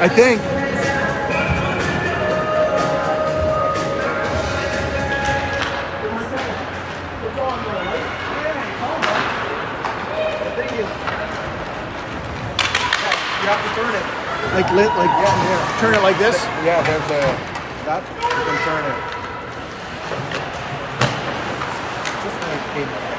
I think. You have to turn it. Like turn it like this? Yeah, there's that. You can turn it. Just like it.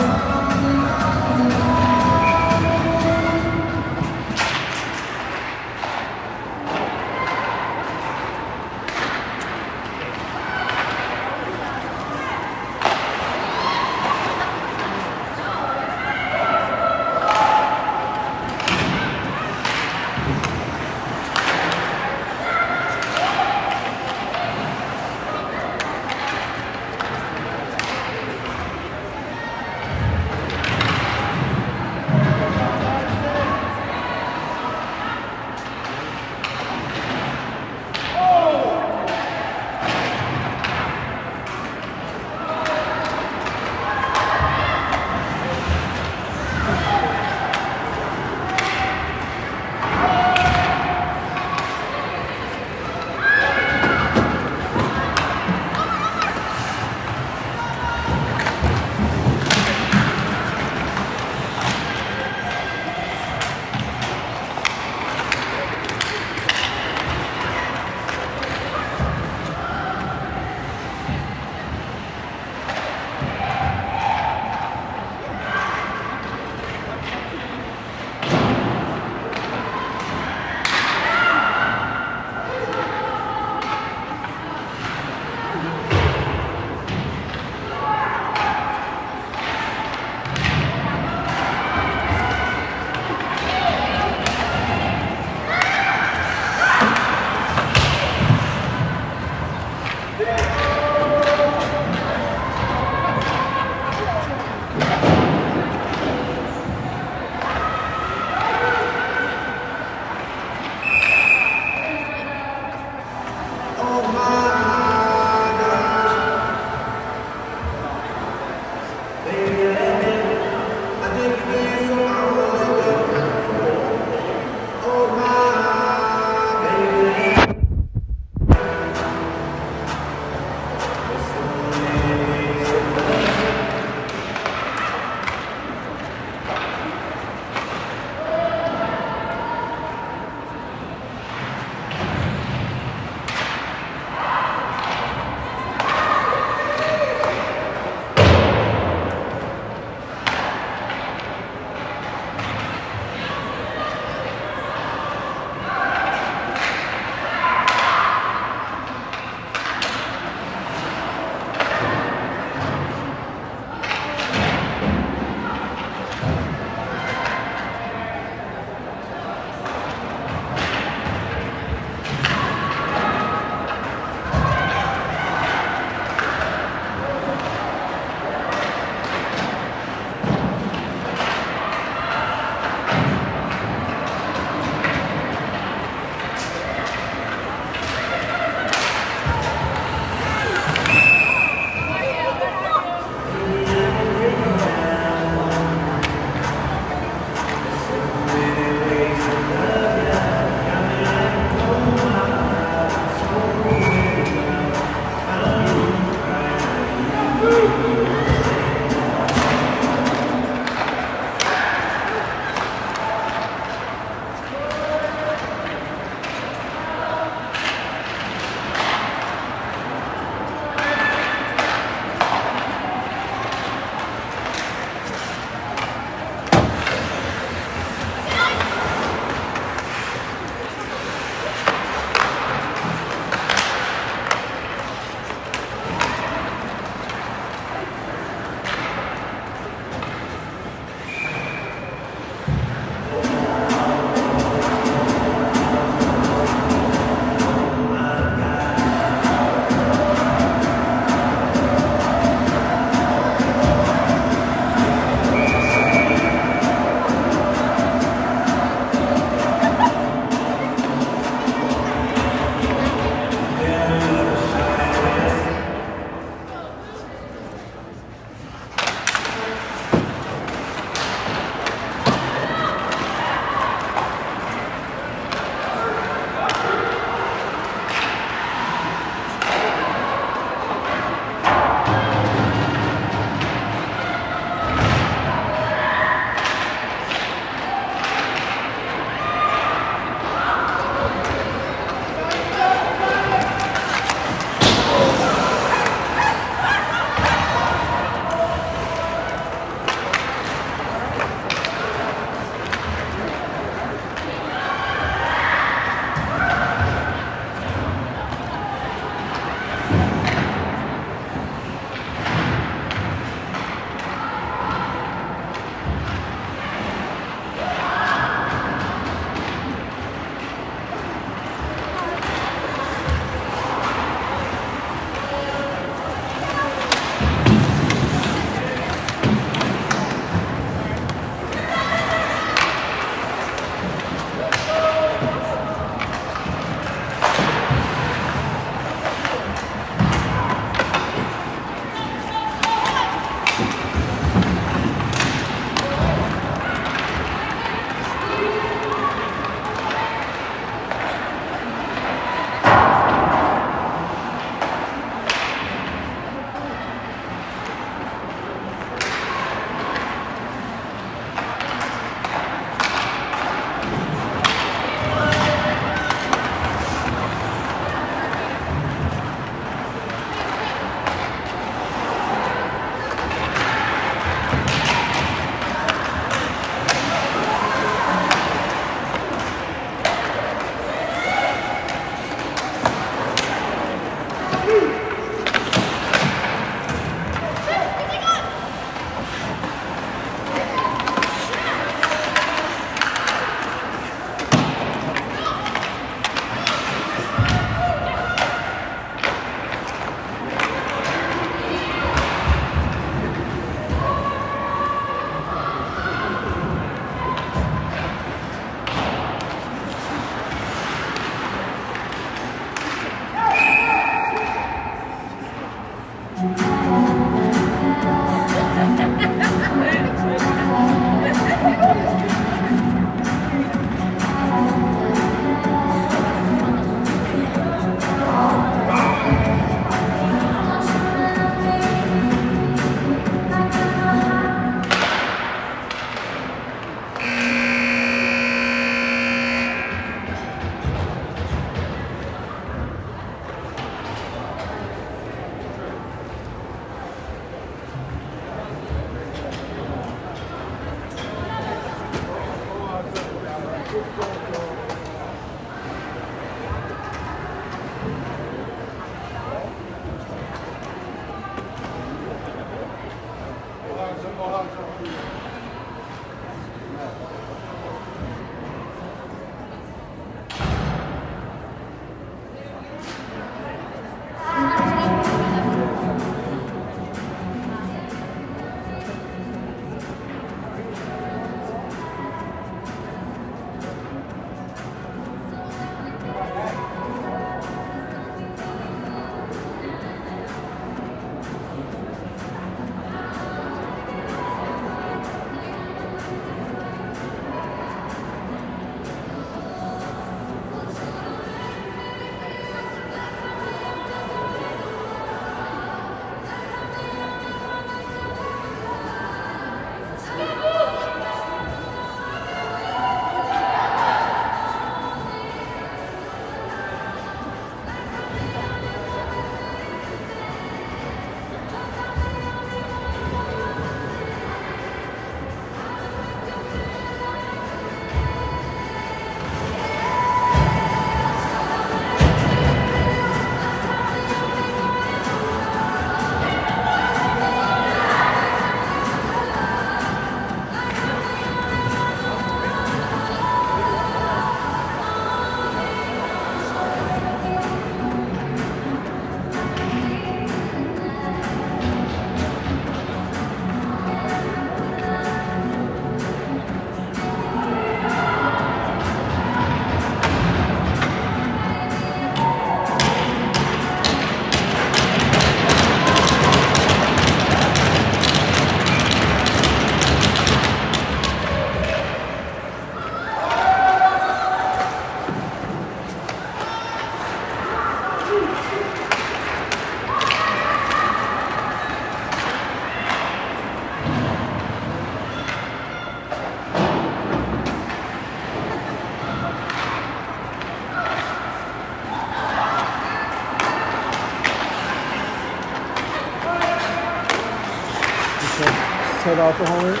Have alcohol in it?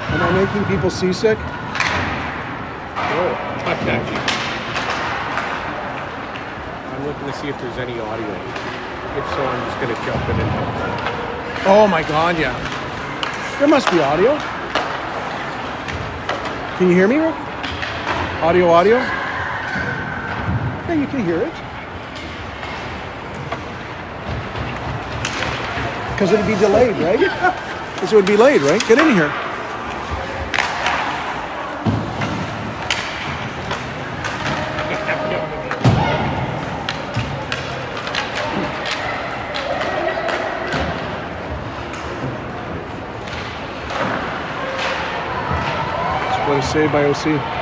Am I making people seasick? Oh, not actually. I'm looking to see if there's any audio. If so, I'm just going to jump in and help. Oh my God, yeah. There must be audio. Can you hear me, Rick? Audio? Yeah, you can hear it. Because it'd be delayed, right? Because it would be delayed, right? Get in here. What is saved by OC?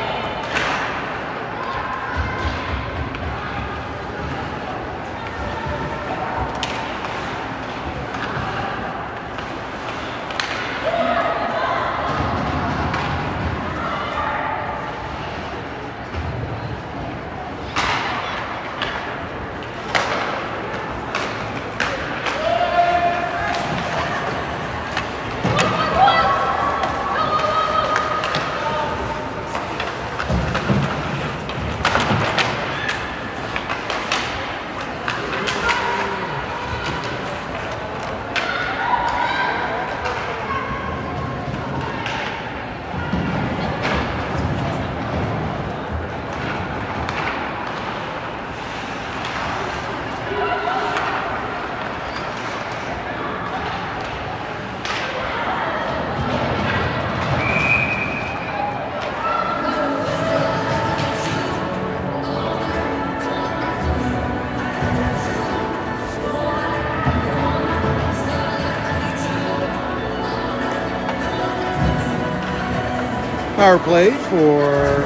Power play for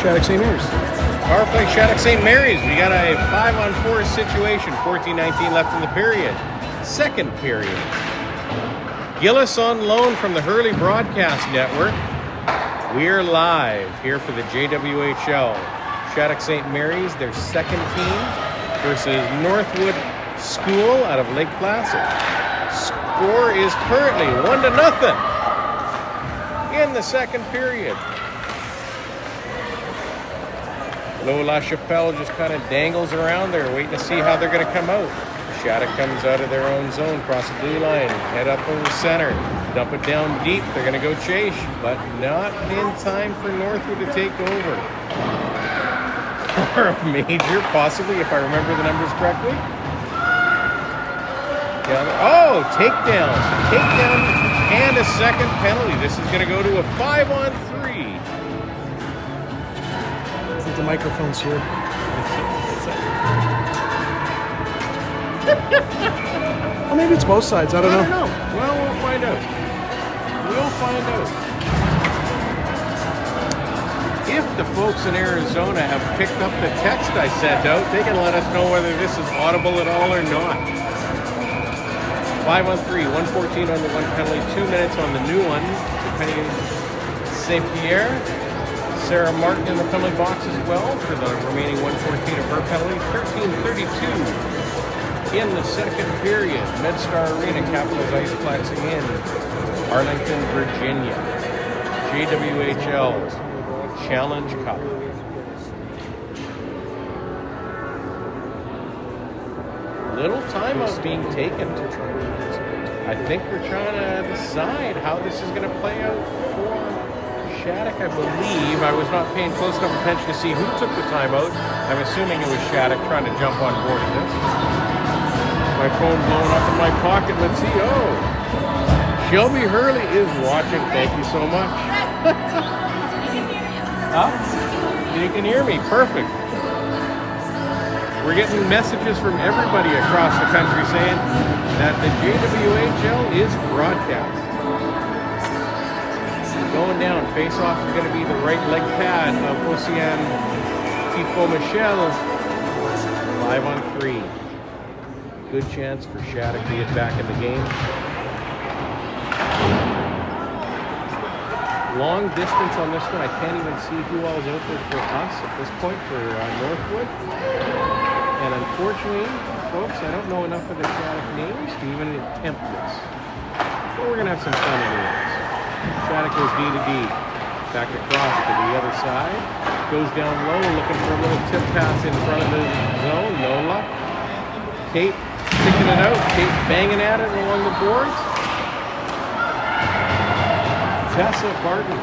Shattuck St. Mary's. Power play Shattuck St. Mary's. We got a 5-on-4 situation. 14-19 left in the period. Second period. Gillis on loan from the Hurley Broadcast Network. We're live here for the JWHL. Shattuck St. Mary's, their second team, versus Northwood School out of Lake Placid. Score is currently 1-0 in the second period. Low La Chapelle just kind of dangles around there, waiting to see how they're going to come out. Shattuck comes out of their own zone, cross the blue line, head up over center, dump it down deep. They're going to go chase, but not in time for Northwood to take over. Or a major, possibly, if I remember the numbers correctly. Oh, takedown, and a second penalty. This is going to go to a 5-on-3. I think the microphone's here. Well, maybe it's both sides. I don't know. Well, we'll find out. If the folks in Arizona have picked up the text I sent out, they can let us know whether this is audible at all or not. 5-on-3, 1:14 on the one penalty, 2 minutes on the new one. Depending St. Pierre. Sarah Martin in the penalty box as well for the remaining 1:14 of her penalty. 13:32 in the second period. MedStar Arena, Capitals Iceplex in Arlington, Virginia. JWHL Challenge Cup. Little timeout being taken. I think we're trying to decide how this is going to play out for Shattuck, I believe. I was not paying close enough attention to see who took the timeout. I'm assuming it was Shattuck trying to jump on board of this. My phone blowing up in my pocket. Let's see. Oh, Shelby Hurley is watching. Thank you so much. Huh? You can hear me. Perfect. We're getting messages from everybody across the country saying that the JWHL is broadcast. Going down, face-off is going to be the right leg pad of Ocean Tifo Michel. 5-on-3. Good chance for Shattuck to get back in the game. Long distance on this one. I can't even see who all is out there for us at this point for Northwood. And unfortunately, folks, I don't know enough of the Shattuck names to even attempt this. But we're going to have some fun anyways. Shattuck goes D to D. Back across to the other side. Goes down low, looking for a little tip pass in front of the zone. No luck. Kate sticking it out. Kate banging at it along the boards. Tessa Barton.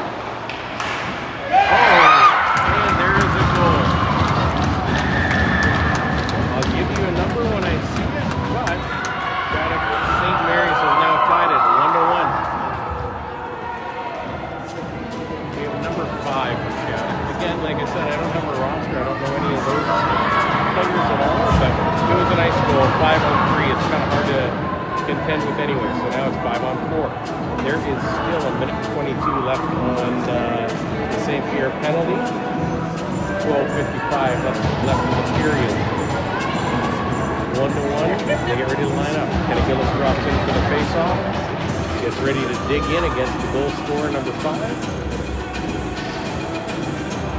Oh, and there is a goal. I'll give you a number when I see it, but Shattuck St. Mary's has now tied it 1-1. We have number 5 for Shattuck. Again, like I said, I don't have a roster. I don't know any of those players at all, but it was a nice goal. 5-on-3. It's kind of hard to contend with anyway, so now it's 5-on-4. There is still a minute 22 left on the St. Pierre penalty. 12:55 left in the period. 1-1. They get ready to line up. Kenny Gillis drops in for the face-off. Gets ready to dig in against the goal scorer, number 5.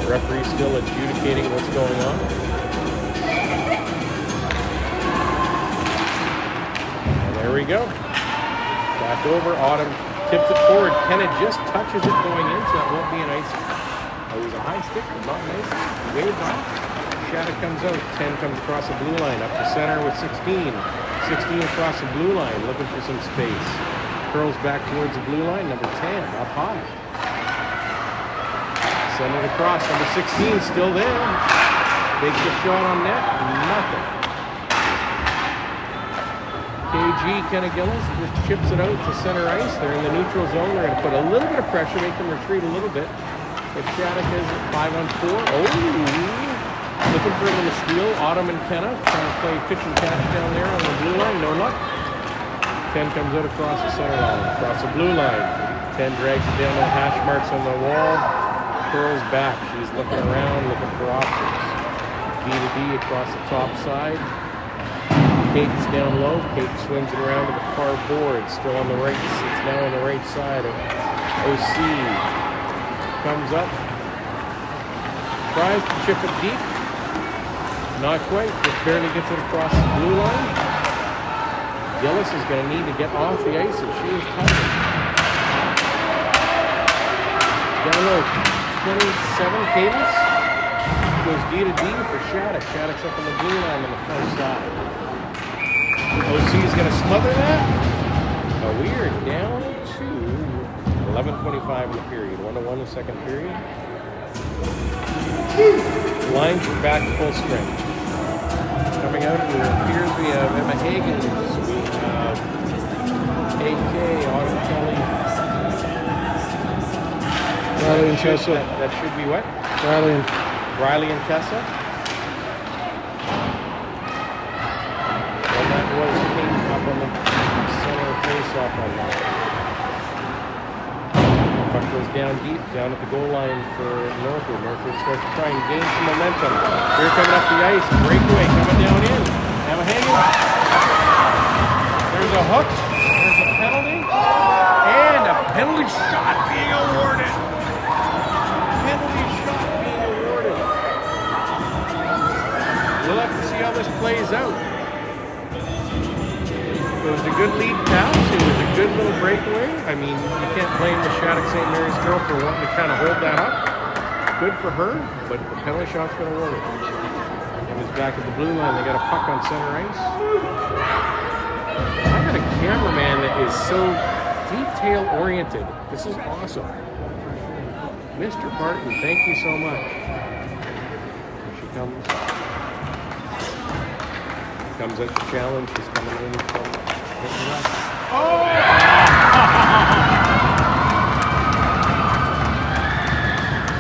The referee still adjudicating what's going on. And there we go. Back over. Autumn tips it forward. Kenna just touches it going in, so that won't be a nice. Oh, it was a high stick, but not nice. Waved off. Shattuck comes out. 10 comes across the blue line. Up to center with 16. 16 across the blue line, looking for some space. Curls back towards the blue line. Number 10 up high. Send it across. Number 16 still there. Takes the shot on net. Nothing. KG, Kenna Gillis, just chips it out to center ice. They're in the neutral zone. They're going to put a little bit of pressure, make them retreat a little bit. But Shattuck is 5-on-4. Oh, looking for a little steal. Autumn and Kenna trying to play pitch and catch down there on the blue line. No luck. 10 comes out across the center line. Across the blue line. 10 drags it down to the hash marks on the wall. Curls back. She's looking around, looking for options. D to D across the top side. Kate's down low. Kate swings it around to the far board. Still on the right. It's now on the right side of OC. Comes up. Tries to chip it deep. Not quite. Just barely gets it across the blue line. Gillis is going to need to get off the ice, and she is tight. Down low. 27 Cadence. Goes D to D for Shattuck. Shattuck's up on the blue line on the far side. OC is going to smother that. But we are down to 11:25 in the period. 1-1 in the second period. Lines are back to full strength. Coming out, it appears we have Emma Higgins, we have AK, Autumn Kelly. Riley and Tessa. That should be what? Riley and Tessa. And that was King up on the center face-off on that. Puck goes down deep, down at the goal line for Northwood. Northwood starts to try and gain some momentum. Here coming up the ice, breakaway coming down in. Emma Higgins. There's a hook, there's a penalty, and a penalty shot being awarded. Penalty shot being awarded. We'll have to see how this plays out. It was a good lead pass. It was a good little breakaway. I mean, you can't blame the Shattuck St. Mary's girl for wanting to kind of hold that up. Good for her, but the penalty shot's going to work. And it's back at the blue line. They got a puck on center ice. I got a cameraman that is so detail-oriented. This is awesome. Mr. Barton, thank you so much. Here she comes. Comes out the challenge. She's coming in from hitting left. Oh!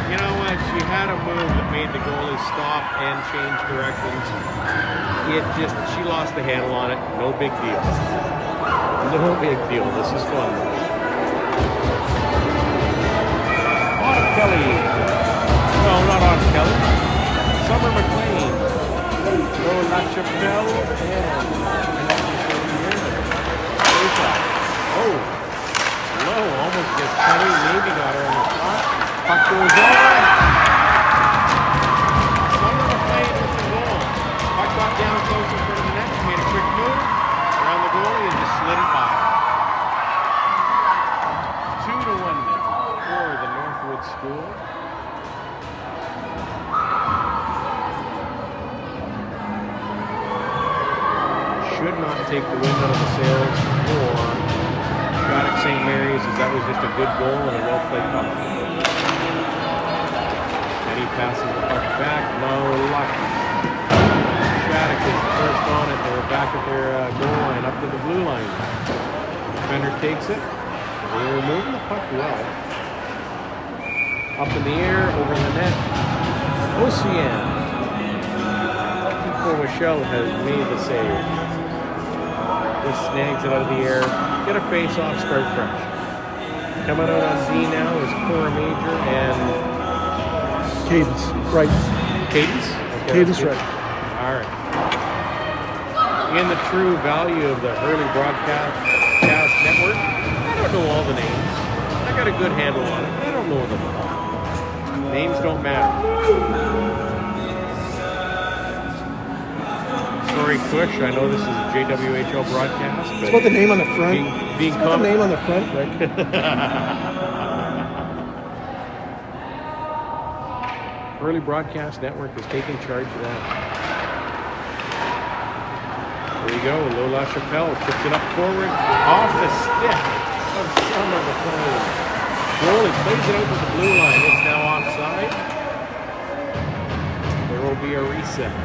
You know what? She had a move that made the goalie stop and change directions. She lost the handle on it. No big deal. No big deal. This is fun. Autumn Kelly. No, not Autumn Kelly. Summer McLean. Oh, La Chapelle and low, almost gets Kelly. Maybe got her in the spot. Puck goes over. Summer McLean with the goal. Puck got down close in front of the net. Made a quick move around the goalie and just slid it by. 2-1 for the Northwood School. Should not take the wind out of the sails for Shattuck St. Mary's, as that was just a good goal and a well-played puck. And he passes the puck back, no luck. Shattuck is first on it. They were back at their goal line, up to the blue line. Defender takes it. They were moving the puck well. Up in the air, over the net. Ocean. JWHL has made the save. Just snags it out of the air. Get a face-off, start fresh. Coming out on D now is Cora Major and Cadence, right. Cadence? Okay, Cadence, right. All right. In the true value of the Hurley Broadcast Network, I don't know all the names. I got a good handle on it, but I don't know them all. Names don't matter. Sorry, Kush. I know this is a JWHL broadcast. It's about the name on the front. Being the name on the front, Rick. Early Broadcast Network is taking charge of that. There you go. Lola Chappelle puts it up forward off the stick of Summer McLean. Goalie plays it out to the blue line. It's now offside. There will be a reset.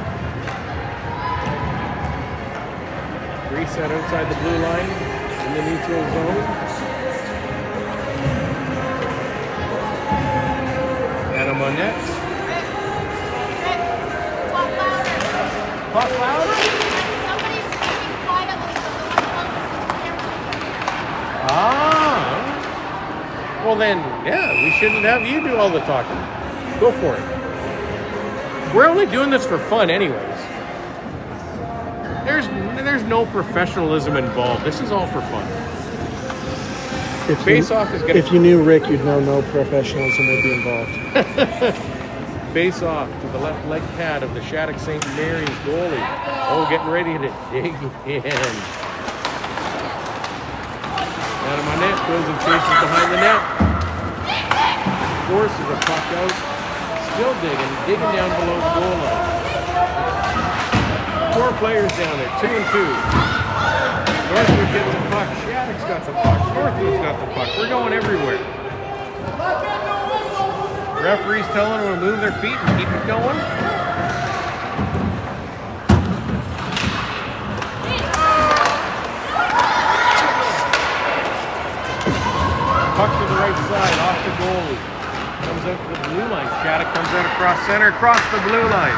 Reset outside the blue line in the neutral zone. Adam Monette. Talk louder. Somebody's speaking quietly, but the one closest to the camera. Well then, yeah, we shouldn't have you do all the talking. Go for it. We're only doing this for fun anyways. There's no professionalism involved. This is all for fun. Face-off is going to... If you knew Rick, you'd know no professionalism would be involved. Face-off to the left leg pad of the Shattuck St. Mary's goalie. Oh, getting ready to dig in. Out of my net, goes and chases behind the net. Forces a puck out. Still digging down below the goal line. 4 players down there, 2 and 2. Northwood gets the puck. Shattuck's got the puck. Northwood's got the puck. We're going everywhere. Referee's telling them to move their feet and keep it going. Puck to the right side, off the goalie. Comes out to the blue line. Shattuck comes out across center, across the blue line.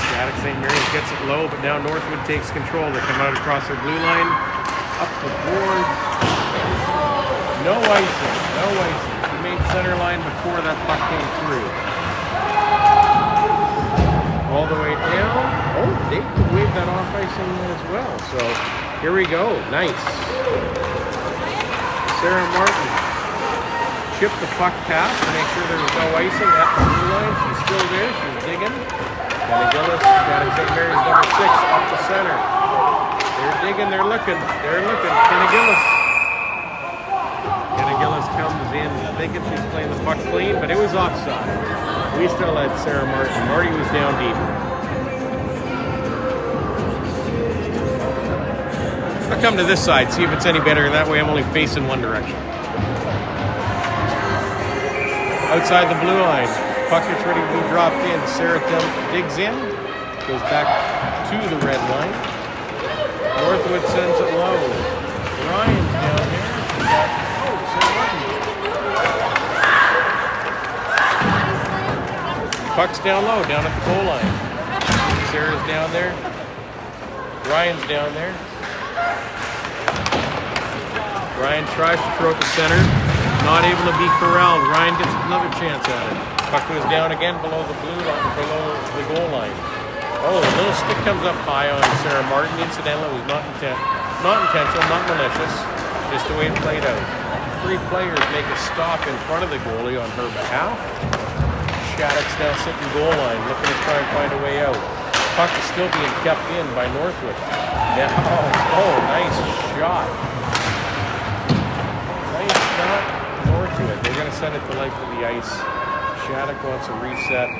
Shattuck St. Mary's gets it low, but now Northwood takes control. They come out across their blue line. Up the board. No icing, no icing. He made center line before that puck came through. All the way down. Oh, they could wave that off icing as well. So here we go. Nice. Sarah Martin chipped the puck past to make sure there was no icing at the blue line. She's still there. She's digging. Kenny Gillis, Shattuck St. Mary's number 6 up the center. They're digging. They're looking. Kenny Gillis. Kenny Gillis comes in thinking she's playing the puck clean, but it was offside. We still had Sarah Martin. Marty was down deep. I'll come to this side, see if it's any better. That way I'm only facing one direction. Outside the blue line. Puck gets ready to be dropped in. Sarah digs in. Goes back to the red line. Northwood sends it low. Ryan's down there. Sarah Martin. Puck's down low, down at the goal line. Sarah's down there. Ryan's down there. Ryan tries to throw it to center. Not able to be corralled. Ryan gets another chance at it. Puck goes down again below the blue line, below the goal line. Oh, a little stick comes up high on Sarah Martin. Incidentally, it was not intentional, not malicious. Just the way it played out. 3 players make a stop in front of the goalie on her behalf. Shattuck's now sitting goal line, looking to try and find a way out. Puck is still being kept in by Northwood. Now, oh, nice shot. Nice shot, Northwood. They're going to send it to left of the ice. Shattuck wants a reset.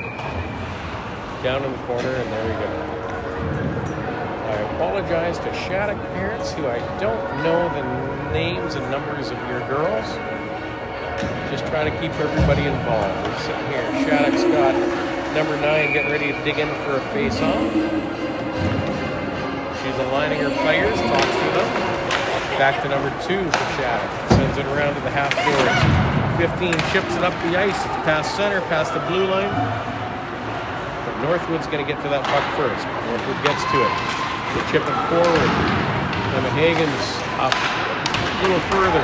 Down in the corner, and there we go. I apologize to Shattuck parents who I don't know the names and numbers of your girls. Just trying to keep everybody involved. We're sitting here. Shattuck's got number 9 getting ready to dig in for a face-off. She's aligning her players, talks to them. Back to number 2 for Shattuck. Sends it around to the half boards. 15 chips it up the ice. It's past center, past the blue line. But Northwood's going to get to that puck first. Northwood gets to it. They chip it forward. Emma Hagen's up a little further.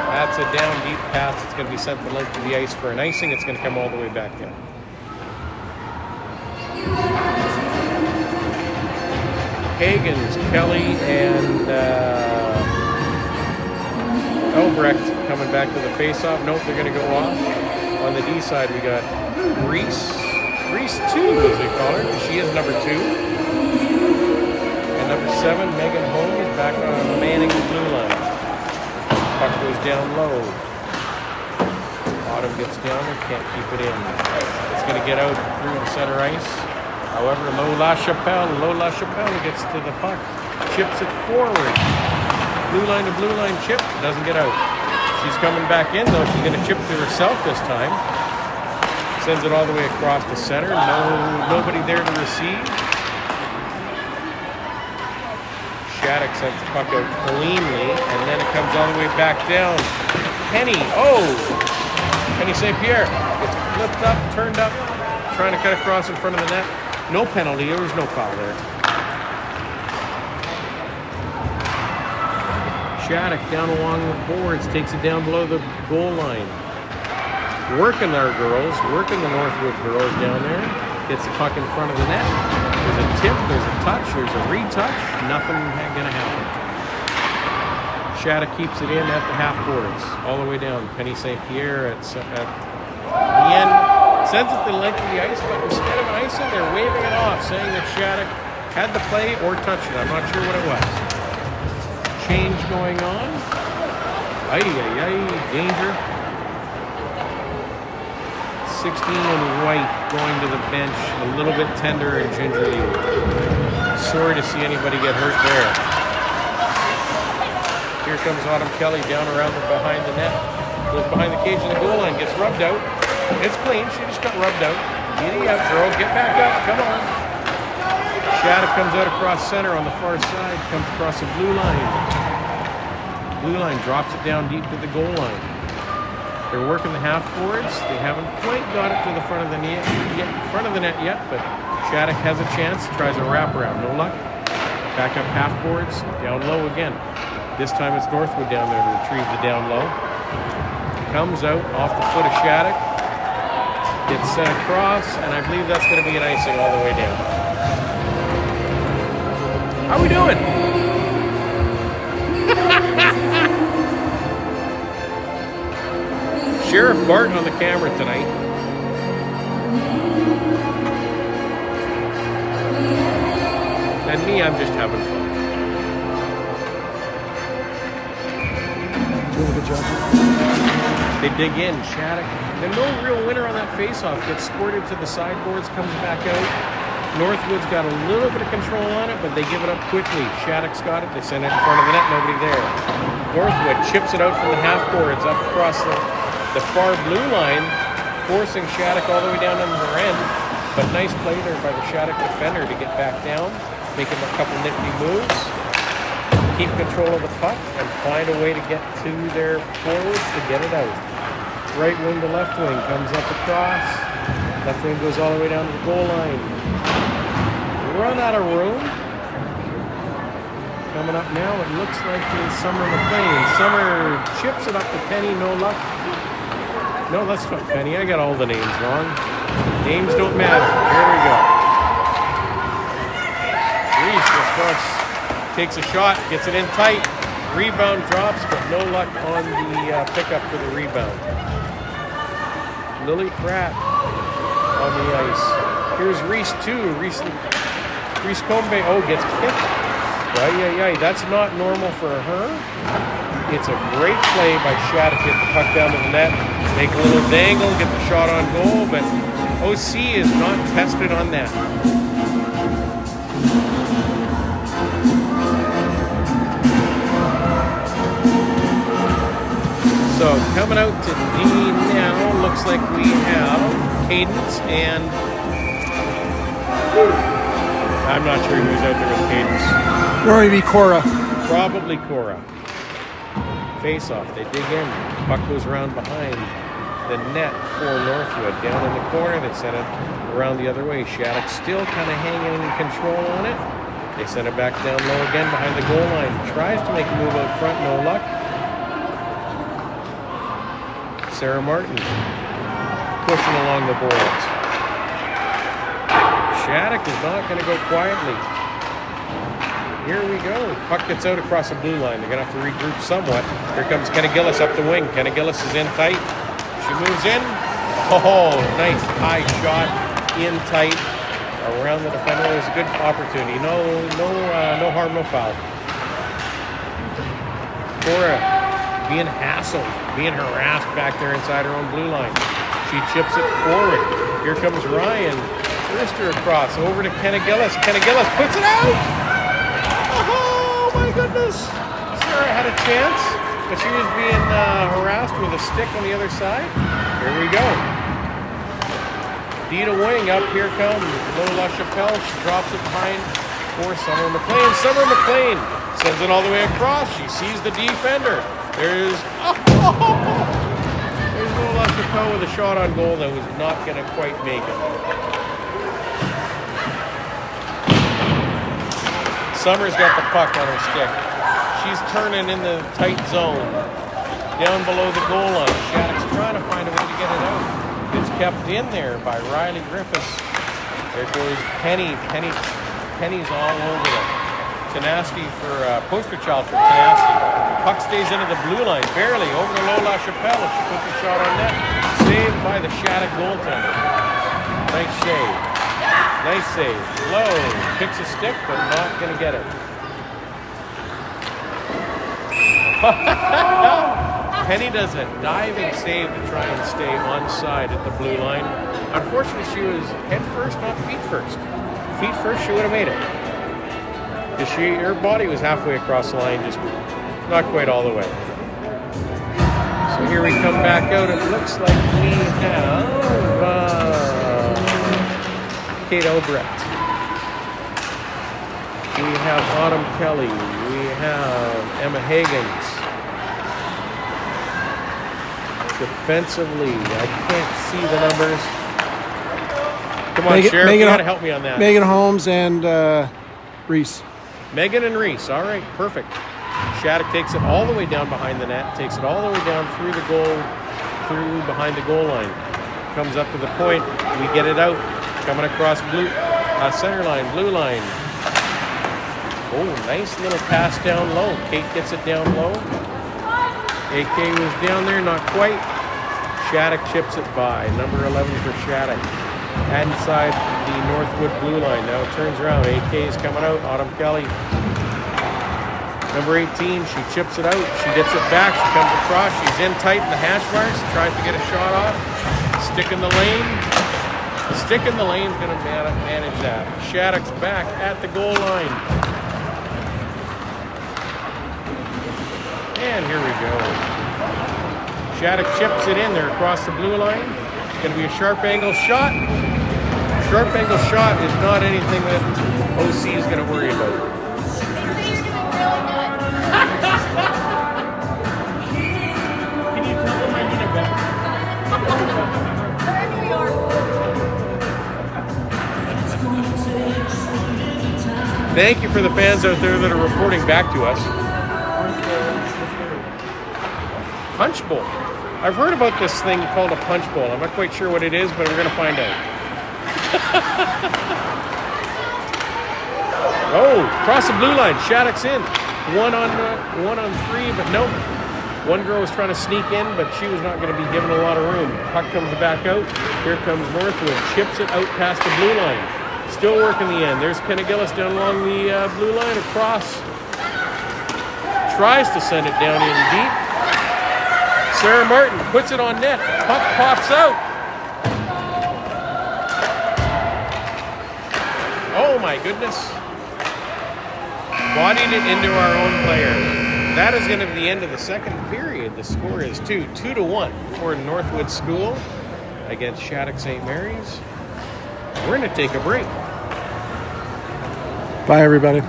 That's a down deep pass. It's going to be sent the length of the ice for an icing. It's going to come all the way back down. Hagens, Kelly, and Elbrecht coming back to the face-off. Nope, they're going to go off. On the D side, we got Reese 2, as they call her. She is number 2. And number 7, Megan Holmes, back on manning the blue line. Puck goes down low. Autumn gets down there, can't keep it in. It's going to get out through the center ice. However, Lola Chappelle gets to the puck, chips it forward. Blue line to blue line chip, doesn't get out. She's coming back in though, she's going to chip to herself this time. Sends it all the way across the center, nobody there to receive. Shattuck sends the puck out cleanly, and then it comes all the way back down. Penny St. Pierre gets flipped up, turned up, trying to cut across in front of the net. No penalty. There was no foul there. Shattuck down along the boards, takes it down below the goal line. Working our girls, working the Northwood girls down there. Gets the puck in front of the net. There's a tip, there's a touch, there's a retouch. Nothing gonna happen. Shattuck keeps it in at the half boards, all the way down. Penny St. Pierre at the end. Sends it the length of the ice, but instead of icing, they're waving it off, saying that Shattuck had the play or touched it. I'm not sure what it was. Change going on. Danger. 16 and White going to the bench, a little bit tender and gingerly. Sorry to see anybody get hurt there. Here comes Autumn Kelly down around behind the net. Goes behind the cage of the goal line, gets rubbed out. It's clean, she just got rubbed out. Giddy up, girl, get back up, come on. Shattuck comes out across center on the far side, comes across the blue line. Blue line drops it down deep to the goal line. They're working the half boards. They haven't quite got it to the front of the net yet, but Shattuck has a chance. Tries a wraparound, no luck. Back up half boards, down low again. This time it's Northwood down there to retrieve the down low. Comes out off the foot of Shattuck. Gets sent across, and I believe that's going to be an icing all the way down. How we doing? Sheriff Barton on the camera tonight. And me, I'm just having fun. Doing a good job. They dig in, Shattuck. There's no real winner on that faceoff. Gets squirted to the sideboards, comes back out. Northwood's got a little bit of control on it, but they give it up quickly. Shattuck's got it. They send it in front of the net. Nobody there. Northwood chips it out from the half boards up across the far blue line, forcing Shattuck all the way down on their end. But nice play there by the Shattuck defender to get back down, making a couple nifty moves, keep control of the puck, and find a way to get to their forwards to get it out. Right wing to left wing comes up across. Left wing goes all the way down to the goal line. Run out of room. Coming up now, it looks like it's Summer McLean. Summer chips it up to Penny, no luck. No, that's not Penny. I got all the names wrong. Names don't matter. Here we go. Reese just takes a shot, gets it in tight. Rebound drops, but no luck on the pickup for the rebound. Lily Pratt on the ice. Here's Reese too. Reese Combe, gets picked. That's not normal for her. It's a great play by Shattuck. Get the puck down to the net, make a little dangle, get the shot on goal, but OC is not tested on that. So coming out to D now, looks like we have Cadence and I'm not sure who's out there with Cadence. Probably Cora. Probably Cora. Face off. They dig in. Puck goes around behind the net for Northwood. Down in the corner. They send it around the other way. Shattuck still kind of hanging in control on it. They send it back down low again behind the goal line. Tries to make a move out front. No luck. Sarah Martin pushing along the boards. Shattuck is not going to go quietly. Here we go. Puck gets out across the blue line. They're going to have to regroup somewhat. Here comes Kenna Gillis up the wing. Kenna Gillis is in tight. She moves in. Oh, nice high shot in tight around the defender. It was a good opportunity. No harm, no foul. Cora being hassled, being harassed back there inside her own blue line. She chips it forward. Here comes Ryan. Wrister across over to Kenna Gillis. Kenna Gillis puts it out. Oh my goodness. Sarah had a chance, but she was being harassed with a stick on the other side. Here we go. Dita wing up. Here comes Lola Chappelle. She drops it behind for Summer McLean. Summer McLean sends it all the way across. She sees the defender. There's Lola Chappelle with a shot on goal that was not going to quite make it. Summer's got the puck on her stick. She's turning in the tight zone. Down below the goal line. Shattuck's trying to find a way to get it out. It's kept in there by Riley Griffiths. There goes Penny. Penny's all over it. Tenacity for poster child for Tenacity. Puck stays into the blue line, barely over to Lola Chappelle. She puts the shot on net. Saved by the Shattuck goaltender. Nice save. Nice save. Low. Picks a stick, but not going to get it. Penny does a diving save to try and stay onside at the blue line. Unfortunately, she was head first, not feet first. Feet first, she would have made it. Her body was halfway across the line, just not quite all the way. So here we come back out. It looks like we have Kate Obrecht. We have Autumn Kelly. We have Emma Higgins. Defensively, I can't see the numbers. Come on, Sheriff, you got to help me on that. Megan Holmes and Reese. Megan and Reese. All right, perfect. Shattuck takes it all the way down behind the net, takes it all the way down through the goal, through behind the goal line. Comes up to the point. We get it out. Coming across center line, blue line. Oh, nice little pass down low. Kate gets it down low. AK was down there, not quite. Shattuck chips it by. Number 11 for Shattuck. Inside the Northwood blue line. Now it turns around. AK is coming out. Autumn Kelly. Number 18, she chips it out. She gets it back. She comes across. She's in tight in the hash marks. Tries to get a shot off. Stick in the lane. The stick in the lane is going to manage that. Shattuck's back at the goal line. And here we go. Shattuck chips it in there across the blue line. It's going to be a sharp angle shot. Sharp angle shot is not anything that OC is going to worry about. They say you're doing really good. Can you tell them I need a bet? We're in New York. Thank you for the fans out there that are reporting back to us. Punch bowl. I've heard about this thing called a punch bowl. I'm not quite sure what it is, but we're going to find out. Oh, cross the blue line. Shattuck's in. One on three, but nope. One girl was trying to sneak in, but she was not going to be given a lot of room. Puck comes back out. Here comes Northwood. Chips it out past the blue line. Still working the end. There's Kenna Gillis down along the blue line across. Tries to send it down in deep. Sarah Martin puts it on net. Puck pops out. Oh my goodness. Bodied it into our own player. That is going to be the end of the second period. The score is 2-1 for Northwood School against Shattuck St. Mary's. We're going to take a break. Bye, everybody.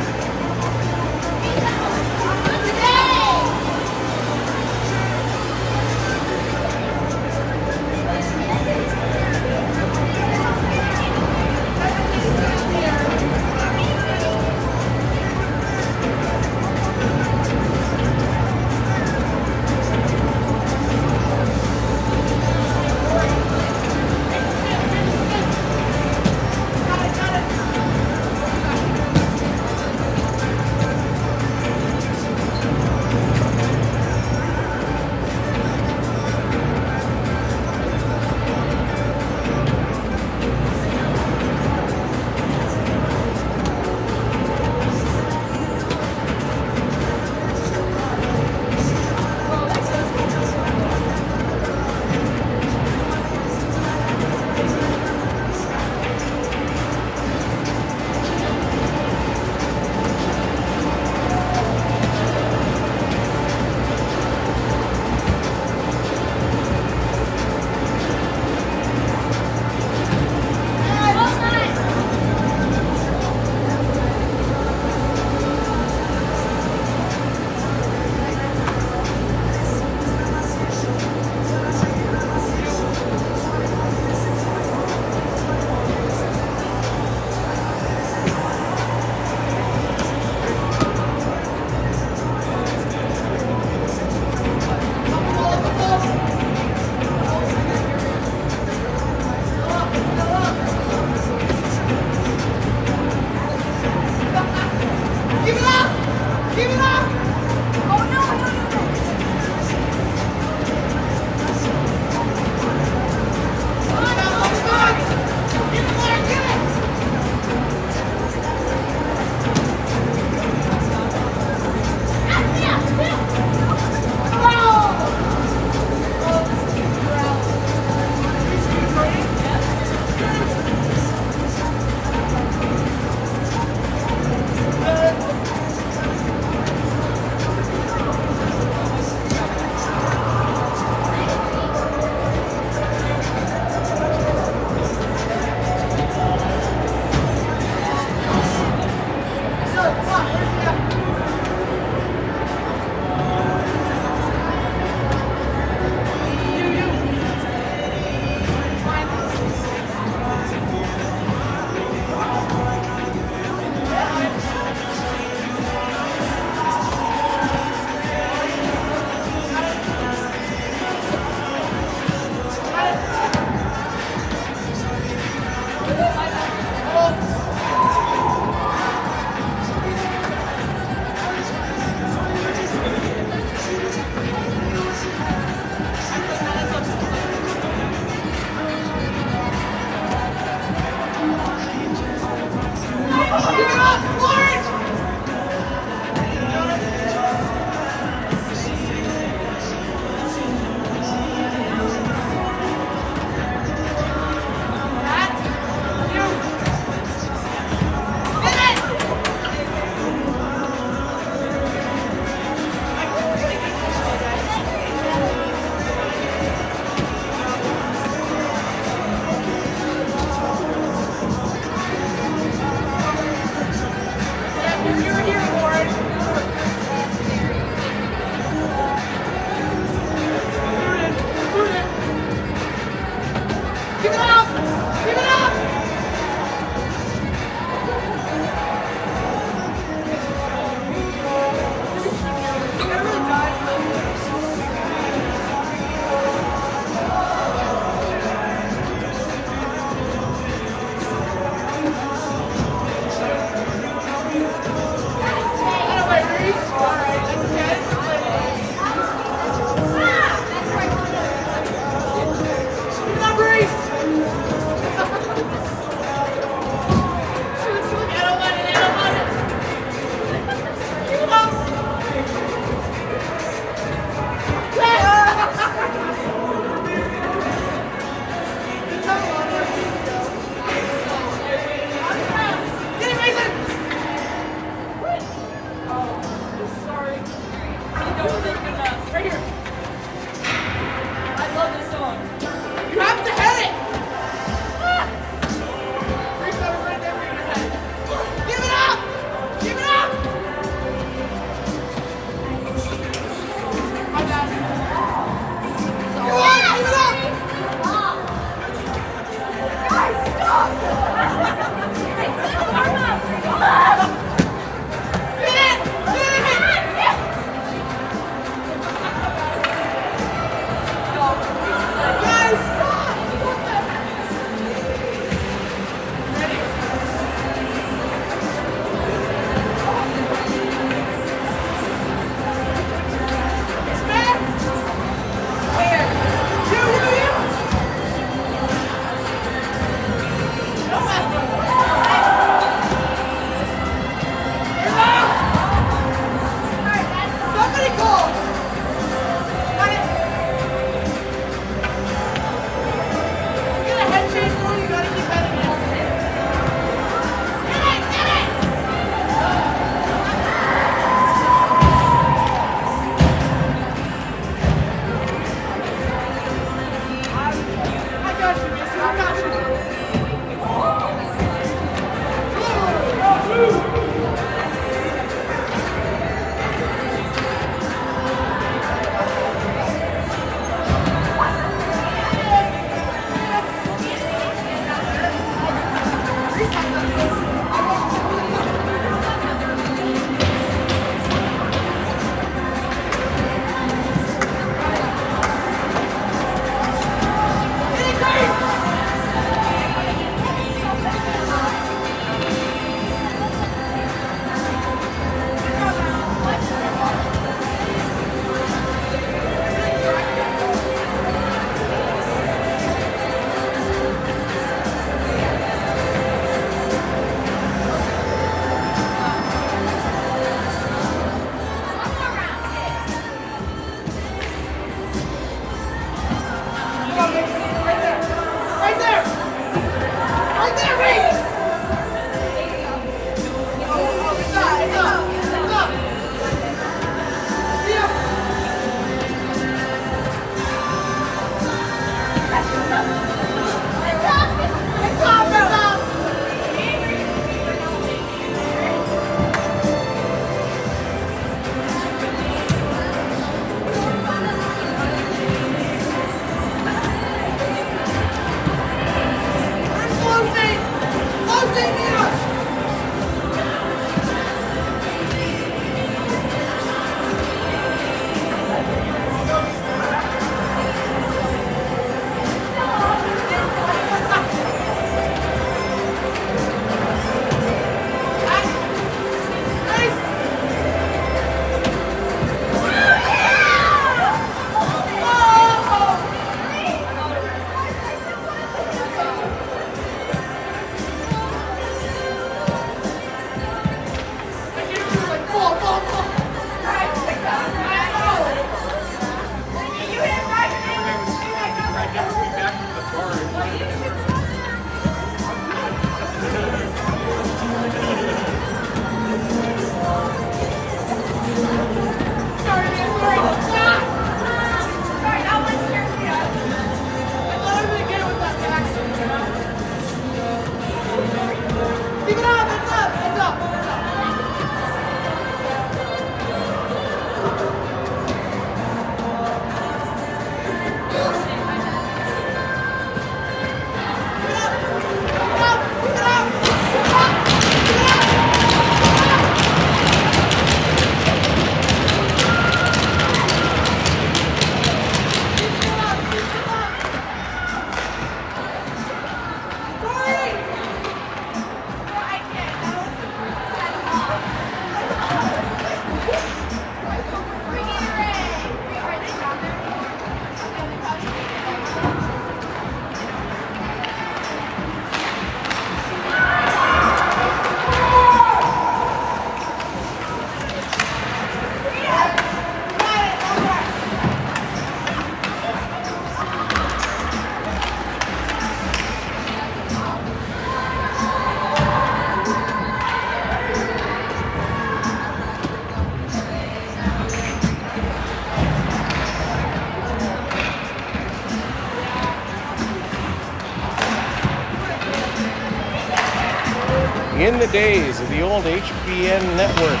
In the days of the old HBN network,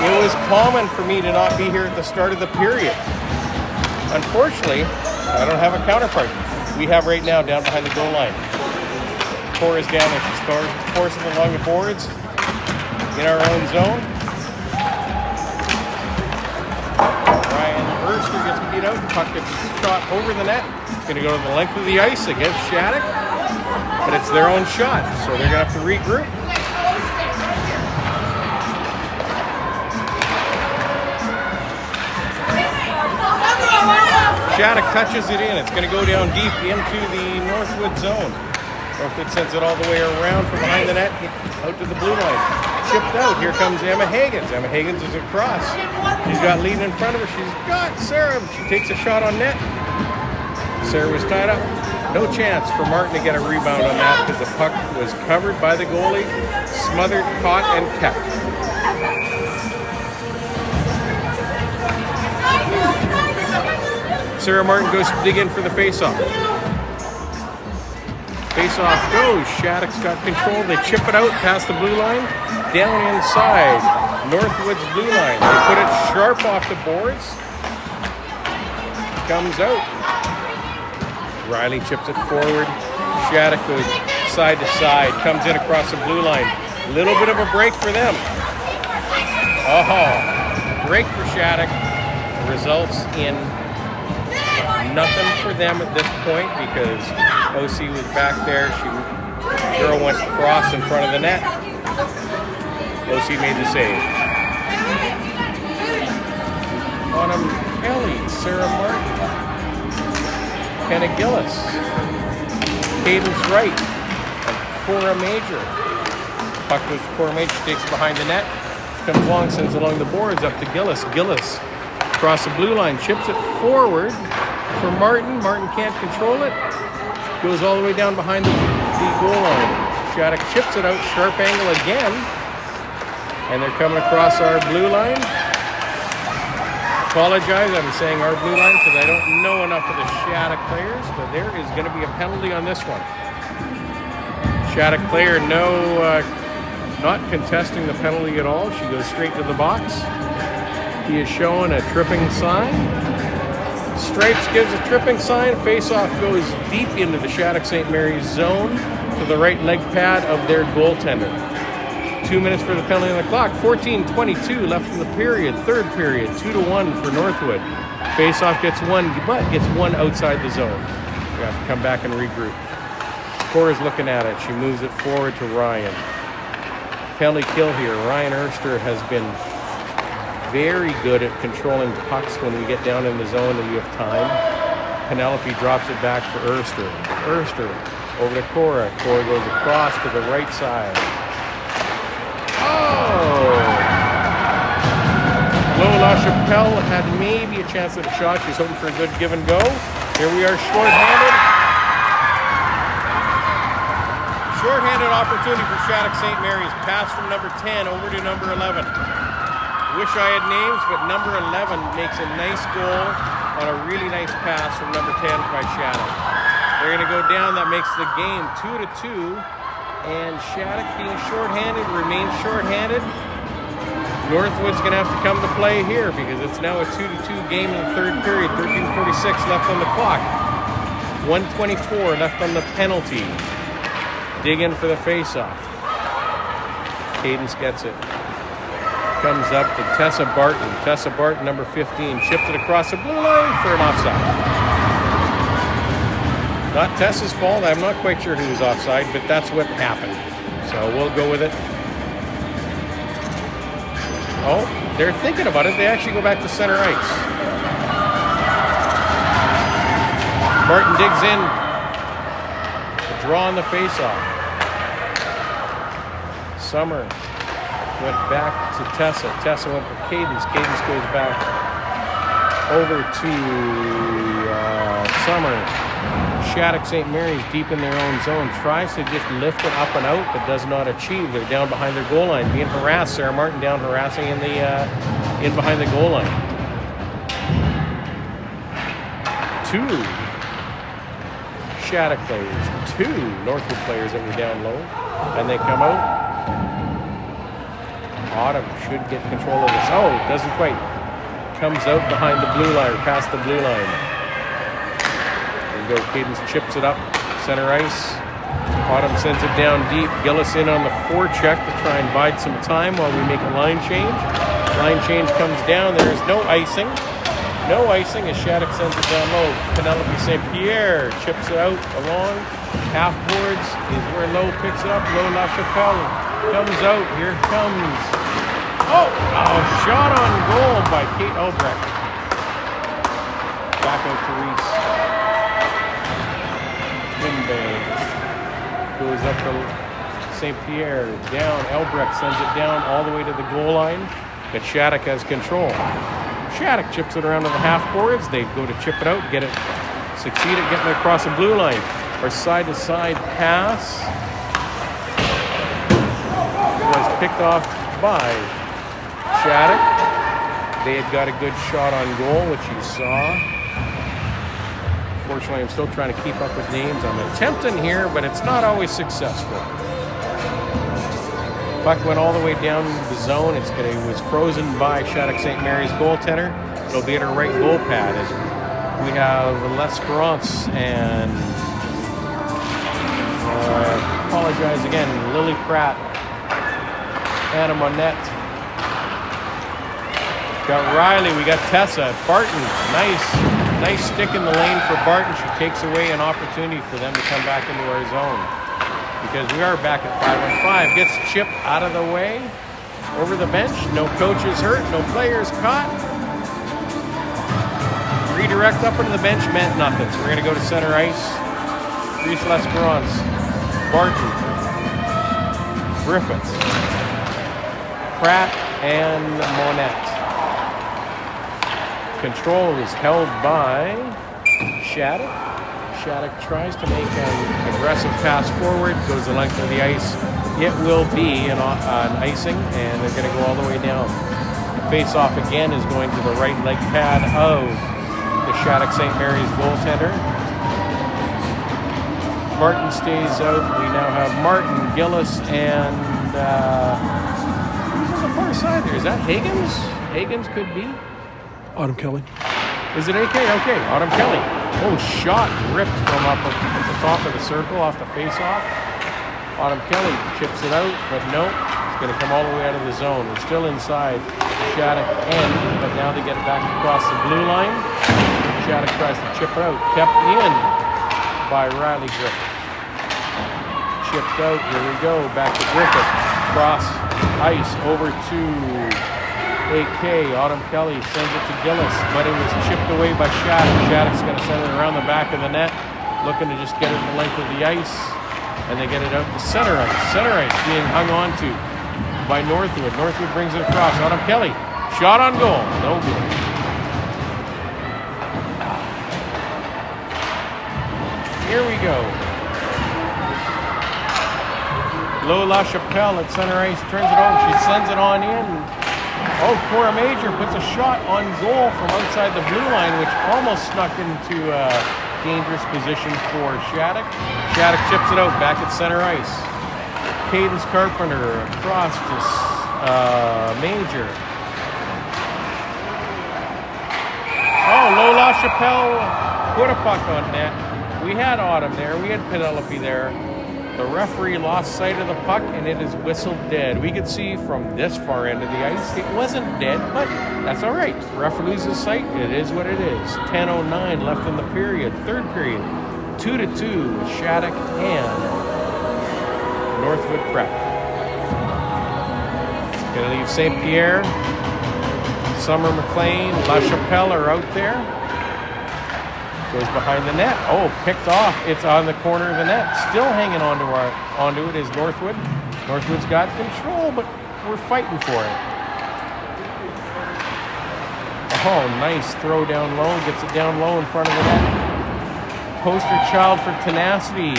it was common for me to not be here at the start of the period. Unfortunately, I don't have a counterpart. We have right now down behind the goal line. Cora is down there. She's forcing along the boards in our own zone. Ryan Erster gets beat out. The puck gets shot over the net. It's going to go to the length of the ice against Shattuck. But it's their own shot, so they're going to have to regroup. Shattuck touches it in. It's going to go down deep into the Northwood zone. Northwood sends it all the way around from behind the net, out to the blue line. Chipped out. Here comes Emma Higgins. Emma Higgins is across. She's got lead in front of her. She's got Sarah. She takes a shot on net. Sarah was tied up. No chance for Martin to get a rebound on that because the puck was covered by the goalie, smothered, caught, and kept. Sarah Martin goes to dig in for the face-off. Face-off goes. Shattuck's got control. They chip it out past the blue line, down inside Northwood's blue line. They put it sharp off the boards. Comes out. Riley chips it forward. Shattuck goes side to side. Comes in across the blue line. Little bit of a break for them. Oh, break for Shattuck. Results in nothing for them at this point because OC was back there. Girl went across in front of the net. OC made the save. Autumn Kelly, Sarah Martin, Kenna Gillis, Cadence Wright, and Cora Major. Puck goes to Cora Major, takes it behind the net, comes along, sends it along the boards up to Gillis. Gillis across the blue line, chips it forward for Martin. Martin can't control it. Goes all the way down behind the goal line. Shattuck chips it out, sharp angle again. And they're coming across our blue line. Apologize, I'm saying our blue line because I don't know enough of the Shattuck players, but there is going to be a penalty on this one. Shattuck player, not contesting the penalty at all. She goes straight to the box. He is showing a tripping sign. Stripes gives a tripping sign. Face-off goes deep into the Shattuck St. Mary's zone to the right leg pad of their goaltender. 2 minutes for the penalty on the clock. 14:22 left in the period. Third period, 2-1 for Northwood. Face-off gets one, but gets one outside the zone. We have to come back and regroup. Cora's looking at it. She moves it forward to Ryan. Penalty kill here. Ryan Erster has been very good at controlling pucks when we get down in the zone and we have time. Penelope drops it back for Erster. Erster over to Cora. Cora goes across to the right side. Low LaChapelle had maybe a chance at a shot. She's hoping for a good give and go. Here we are short-handed. Short-handed opportunity for Shattuck St. Mary's. Pass from number 10 over to number 11. Wish I had names, but number 11 makes a nice goal on a really nice pass from number 10 by Shattuck. They're going to go down. That makes the game 2-2. And Shattuck being short-handed remains short-handed. Northwood's going to have to come to play here because it's now a 2-2 game in the third period. 13:46 left on the clock. 1:24 left on the penalty. Dig in for the face-off. Cadence gets it. Comes up to Tessa Barton. Tessa Barton, number 15, chips it across the blue line for an offside. Not Tessa's fault. I'm not quite sure who was offside, but that's what happened. So we'll go with it. Oh, they're thinking about it. They actually go back to center ice. Barton digs in. A draw on the face-off. Summer went back to Tessa. Tessa went for Cadence. Cadence goes back over to Summer. Shattuck St. Mary's deep in their own zone. Tries to just lift it up and out, but does not achieve. They're down behind their goal line, being harassed. Sarah Martin down harassing in behind the goal line. 2 Shattuck players, 2 Northwood players that were down low, and they come out. Autumn should get control of this. Oh, doesn't quite. Comes out behind the blue line, past the blue line. There you go. Cadence chips it up, center ice. Autumn sends it down deep. Gillis in on the forecheck to try and bide some time while we make a line change. Line change comes down. There's no icing. No icing as Shattuck sends it down low. Penelope St. Pierre chips it out along. Half boards is where Lowe picks it up. Low LaChapelle comes out. Here it comes. Oh, shot on goal by Kate Albrecht. Back out to Reese. Lindbergh goes up to St. Pierre. Down. Albrecht sends it down all the way to the goal line. But Shattuck has control. Shattuck chips it around to the half boards. They go to chip it out, get it, succeed at getting it across the blue line. Our side-to-side pass was picked off by Shattuck. They had got a good shot on goal, which you saw. Fortunately, I'm still trying to keep up with names. I'm attempting here, but it's not always successful. Puck went all the way down the zone. It was frozen by Shattuck St. Mary's goaltender. It'll be at her right goal pad as we have L'Esperance and apologize again, Lily Pratt, Anna Monette. Got Riley, we got Tessa, Barton, nice stick in the lane for Barton. She takes away an opportunity for them to come back into our zone. Because we are back at 5-on-5. Gets chipped out of the way. Over the bench. No coaches hurt. No players caught. Redirect up into the bench meant nothing. So we're going to go to center ice. Reese L'Esperance. Barton. Griffiths. Pratt and Monette. Control is held by Shattuck. Shattuck tries to make an aggressive pass forward, goes the length of the ice. It will be an icing, and they're going to go all the way down. Face-off again is going to the right leg pad of the Shattuck St. Mary's goaltender. Martin stays out. We now have Martin, Gillis, and who's on the far side there? Is that Higgins? Higgins could be. Autumn Kelly. Is it AK? Okay, Autumn Kelly. Oh, shot ripped from up at the top of the circle off the face-off. Autumn Kelly chips it out, but no, it's going to come all the way out of the zone. We're still inside Shattuck end, but now they get it back across the blue line. Shattuck tries to chip it out, kept in by Riley Griffith. Chipped out, here we go, back to Griffith. Cross ice over to AK. Autumn Kelly sends it to Gillis, but it was chipped away by Shattuck. Shattuck's going to send it around the back of the net, looking to just get it the length of the ice, and they get it out to center ice. Center ice being hung on to by Northwood. Northwood brings it across. Autumn Kelly Shot on goal. No good. Here we go. Lola Chappelle at center ice turns it over. She sends it on in. Oh, Cora Major puts a shot on goal from outside the blue line, which almost snuck into a dangerous position for Shattuck. Shattuck chips it out back at center ice. Cadence Carpenter across to Major. Oh, Lola Chappelle put a puck on net. We had Autumn there. We had Penelope there. The referee lost sight of the puck, and it is whistled dead. We could see from this far end of the ice, it wasn't dead, but that's all right. Ref loses sight. It is what it is. 10:09 left in the period. Third period. 2-2 with Shattuck and Northwood Prep. Going to leave St. Pierre. Summer McLean, La Chapelle are out there. Goes behind the net. Oh, picked off. It's on the corner of the net. Still hanging onto it is Northwood. Northwood's got control, but we're fighting for it. Oh, nice throw down low. Gets it down low in front of the net. Poster child for tenacity.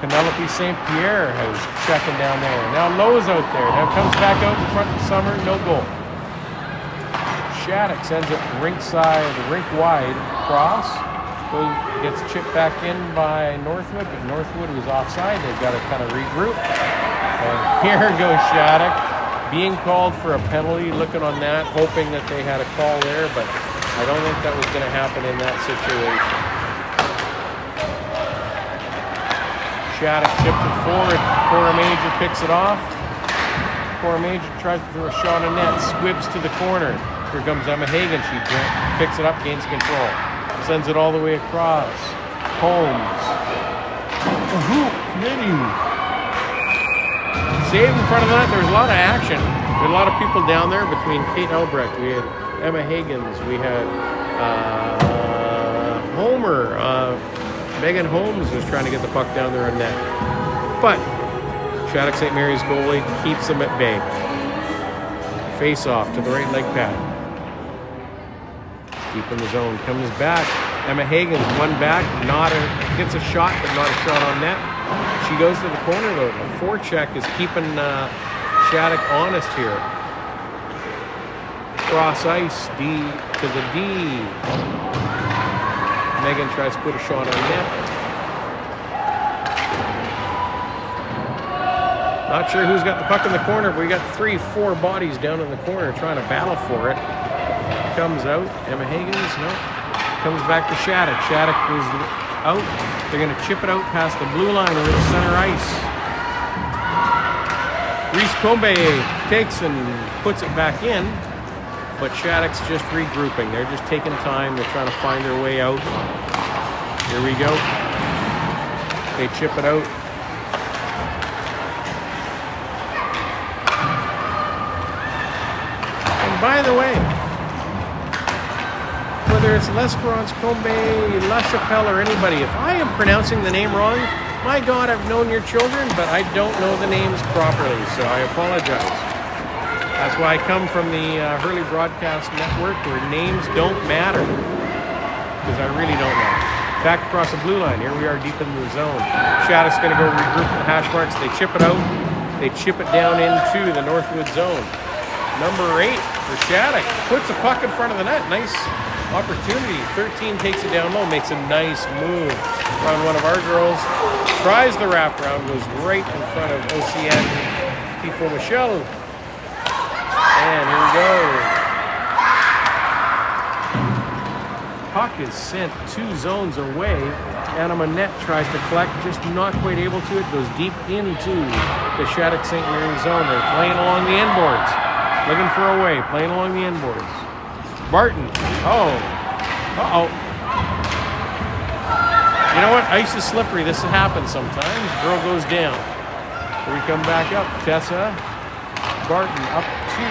Penelope St. Pierre has checking down there. Now Lowe's out there. Now comes back out in front of Summer. No goal. Shattuck sends it rink wide across. Gets chipped back in by Northwood, but Northwood was offside. They've got to kind of regroup. And here goes Shattuck, being called for a penalty, looking on that, hoping that they had a call there, but I don't think that was going to happen in that situation. Shattuck chipped it forward. Cora Major picks it off. Cora Major tries to throw a shot on net, squibs to the corner. Here comes Emma Hagan. She picks it up, gains control. Sends it all the way across. Holmes. Saved in front of that. There was a lot of action. There were a lot of people down there between Kate Albrecht. We had Emma Hagans. We had Homer. Megan Holmes was trying to get the puck down there on net. But Shattuck St. Mary's goalie keeps them at bay. Face off to the right leg pad. Deep in the zone. Comes back. Emma Hagan's one back. Gets a shot, but not a shot on net. She goes to the corner though. The forecheck is keeping Shattuck honest here. Cross ice. D to the D. Megan tries to put a shot on net. Not sure who's got the puck in the corner, but we got 3-4 bodies down in the corner trying to battle for it. Comes out. Emma Hagan's, no. Comes back to Shattuck. Shattuck was out. They're going to chip it out past the blue line over the center ice. Reese Combe takes and puts it back in, but Shattuck's just regrouping. They're just taking time. They're trying to find their way out. Here we go. They chip it out. By the way, whether it's L'Esperance, Combe, La Chapelle, or anybody, if I am pronouncing the name wrong, my God, I've known your children, but I don't know the names properly, so I apologize. That's why I come from the Hurley Broadcast Network, where names don't matter, because I really don't know. Back across the blue line. Here we are deep in the zone. Shattuck's going to go regroup the hash marks. They chip it out. They chip it down into the Northwood zone. Number 8 for Shattuck. Puts a puck in front of the net. Nice opportunity. 13 takes it down low. Makes a nice move on one of our girls. Tries the wraparound. Goes right in front of Oceane Tifo Michelle. And here we go. Puck is sent 2 zones away. Anna Manette tries to collect, just not quite able to. It goes deep into the Shattuck St. Mary's zone. They're playing along the end boards. Looking for a way, playing along the end boards. Barton. Oh. Uh-oh. You know what? Ice is slippery. This happens sometimes. Girl goes down. Here we come back up. Tessa. Barton up to...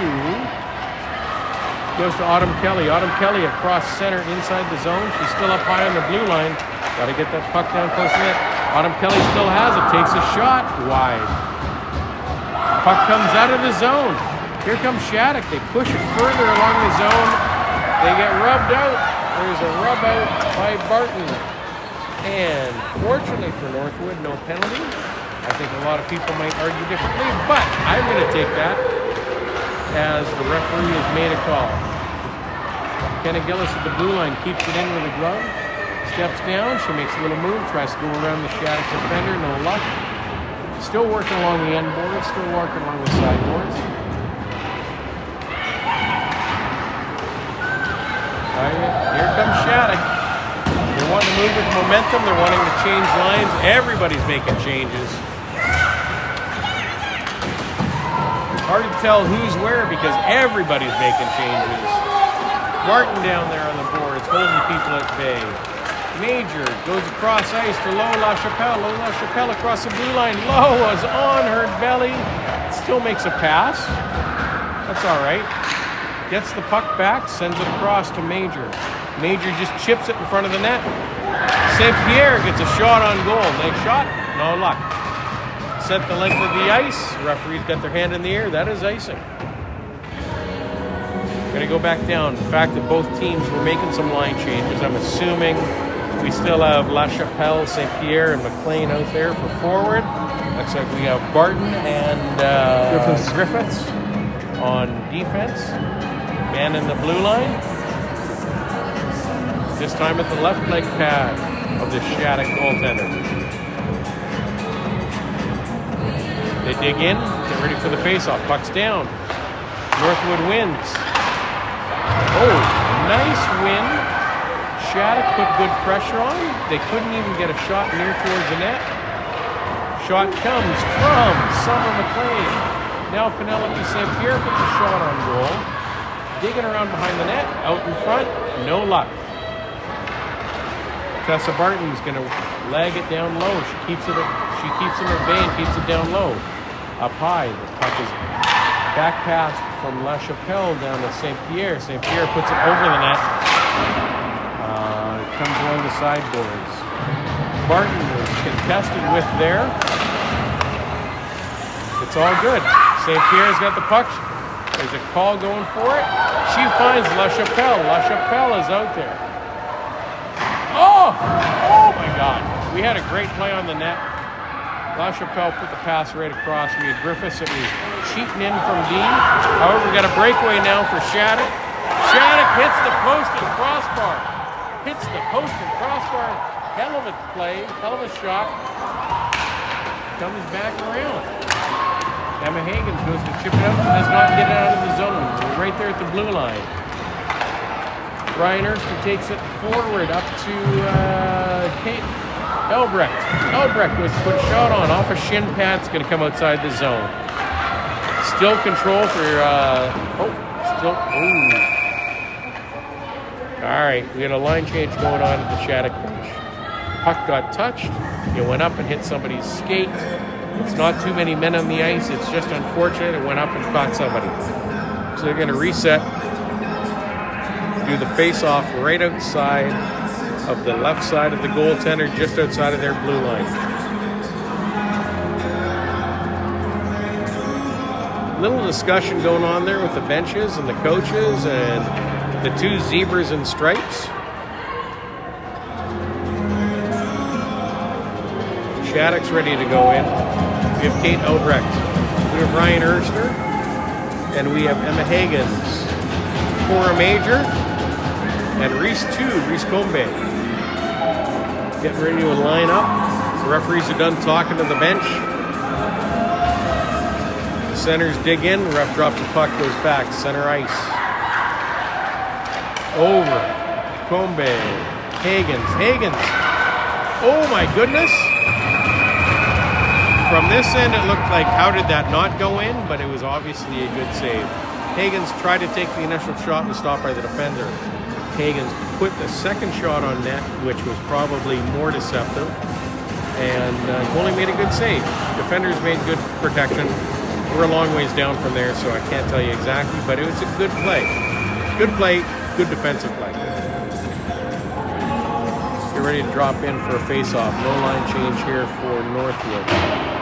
Goes to Autumn Kelly. Autumn Kelly across center inside the zone. She's still up high on the blue line. Got to get that puck down close to net. Autumn Kelly still has it. Takes a shot. Wide. Puck comes out of the zone. Here comes Shattuck. They push it further along the zone. They get rubbed out. There's a rub out by Barton. And fortunately for Northwood, no penalty. I think a lot of people might argue differently, but I'm going to take that as the referee has made a call. Kenna Gillis at the blue line keeps it in with a glove. Steps down. She makes a little move. Tries to go around the Shattuck defender. No luck. Still working along the end boards. Still working along the sideboards. Here comes Shattuck. They're wanting to move with momentum. They're wanting to change lines. Everybody's making changes. It's hard to tell who's where because everybody's making changes. Martin down there on the boards, holding people at bay. Major goes across ice to Low LaChapelle. Low LaChapelle across the blue line. Low is on her belly. Still makes a pass. That's all right. Gets the puck back, sends it across to Major. Major just chips it in front of the net. St. Pierre gets a shot on goal. Nice shot, no luck. Set the length of the ice. Referees got their hand in the air. That is icing. We're going to go back down. The fact that both teams were making some line changes, I'm assuming we still have LaChapelle, St. Pierre, and McLean out there for forward. Looks like we have Barton and Griffiths on defense. Man in the blue line. This time at the left leg pad of the Shattuck goaltender. They dig in, get ready for the face-off. Puck's down. Northwood wins. Oh, nice win. Shattuck put good pressure on. They couldn't even get a shot near towards the net. Shot comes from Summer McLean. Now Penelope St. Pierre puts a shot on goal. Digging around behind the net, out in front, no luck. Tessa Barton's going to lag it down low. She keeps him at bay and keeps it down low. Up high, the puck is back passed from LaChapelle down to St. Pierre. St. Pierre puts it over the net. It comes along the sideboards. Barton was contested with there. It's all good. St. Pierre's got the puck. There's a call going for it. She finds LaChapelle. LaChapelle is out there. Oh my God. We had a great play on the net. LaChapelle put the pass right across. We had Griffiths that was cheating in from D. However, we got a breakaway now for Shattuck. Shattuck hits the post and crossbar. Hits the post and crossbar. Hell of a play. Hell of a shot. Comes back around. Emma Higgins goes to chip it out and does not get it out of the zone. We're right there at the blue line. Ryan Erskine takes it forward up to Kate Elbrecht. Elbrecht was to put a shot on off a shin pad. It's going to come outside the zone. Still control for All right, we had a line change going on at the Shattuck bench. Puck got touched. It went up and hit somebody's skate. It's not too many men on the ice. It's just unfortunate it went up and caught somebody. So they're going to reset, do the face-off right outside of the left side of the goaltender, just outside of their blue line. Little discussion going on there with the benches and the coaches and the two zebras and stripes. Shattuck's ready to go in. We have Kate Elbrecht. We have Ryan Erster. And we have Emma Higgins. Cora Major. And Reese Combe. Getting ready to line up. The referees are done talking to the bench. The centers dig in. The ref drops the puck, goes back. Center ice. Over. Combe. Higgins. Oh my goodness. From this end, it looked like, how did that not go in? But it was obviously a good save. Higgins tried to take the initial shot and was stopped by the defender. Higgins put the second shot on net, which was probably more deceptive. And goalie made a good save. Defenders made good protection. We're a long ways down from there, so I can't tell you exactly, but it was a good play. Good play, good defensive play. Get ready to drop in for a face-off. No line change here for Northwood.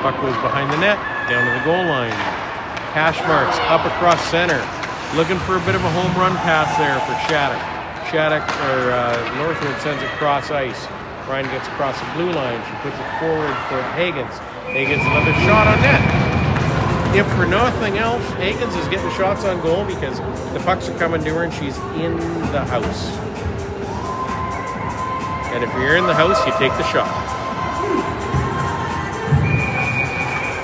Puck goes behind the net, down to the goal line. Hash marks up across center. Looking for a bit of a home run pass there for Shattuck. Northwood sends it cross ice. Ryan gets across the blue line. She puts it forward for Higgins. Higgins another shot on net. If for nothing else, Higgins is getting shots on goal because the pucks are coming to her and she's in the house. And if you're in the house, you take the shot.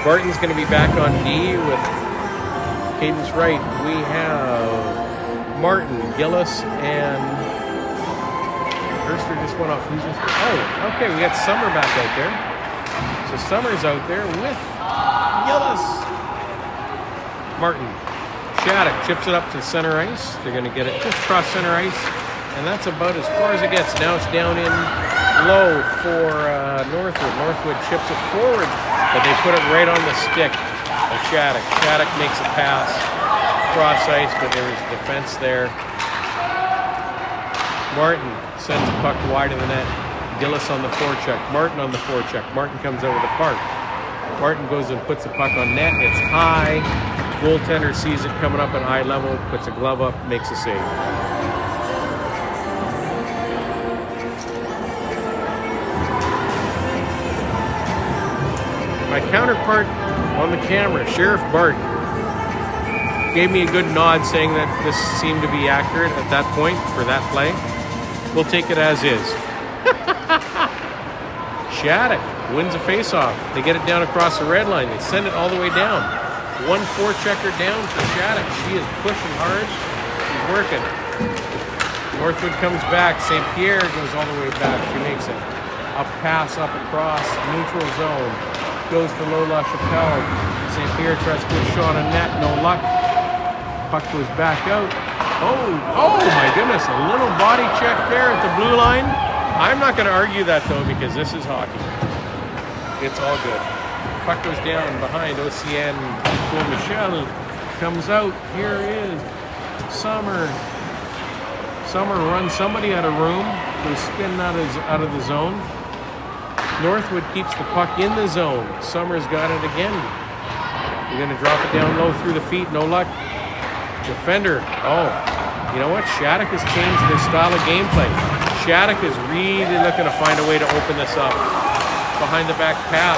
Barton's going to be back on D with Cadence Wright. We have Martin, Gillis, and Erster just went off. Oh, okay, we got Summer back out there. So Summer's out there with Gillis. Martin. Shattuck chips it up to center ice. They're going to get it just across center ice. And that's about as far as it gets. Now it's down in low for Northwood. Northwood chips it forward, but they put it right on the stick of Shattuck. Shattuck makes a pass cross ice, but there was defense there. Martin sends a puck wide of the net. Gillis on the forecheck. Martin on the forecheck. Martin comes out with a park. Martin goes and puts the puck on net. It's high. Goaltender sees it coming up at eye level, puts a glove up, makes a save. My counterpart on the camera, Sheriff Barton, gave me a good nod saying that this seemed to be accurate at that point for that play. We'll take it as is. Shattuck wins a face-off. They get it down across the red line. They send it all the way down. 1-4-checker down for Shattuck. She is pushing hard. She's working. Northwood comes back. St. Pierre goes all the way back. She makes it. A pass up across neutral zone. Goes to Lola Chappelle. St. Pierre tries to put a shot on net. No luck. Puck goes back out. Oh my goodness. A little body check there at the blue line. I'm not going to argue that, though, because this is hockey. It's all good. Puck goes down behind OCN. Michelle comes out. Here is Summer. Summer runs somebody out of room. Goes spinning out of the zone. Northwood keeps the puck in the zone. Summer's got it again. You're going to drop it down low through the feet. No luck. Defender. Oh, you know what? Shattuck has changed their style of gameplay. Shattuck is really looking to find a way to open this up. Behind the back pass.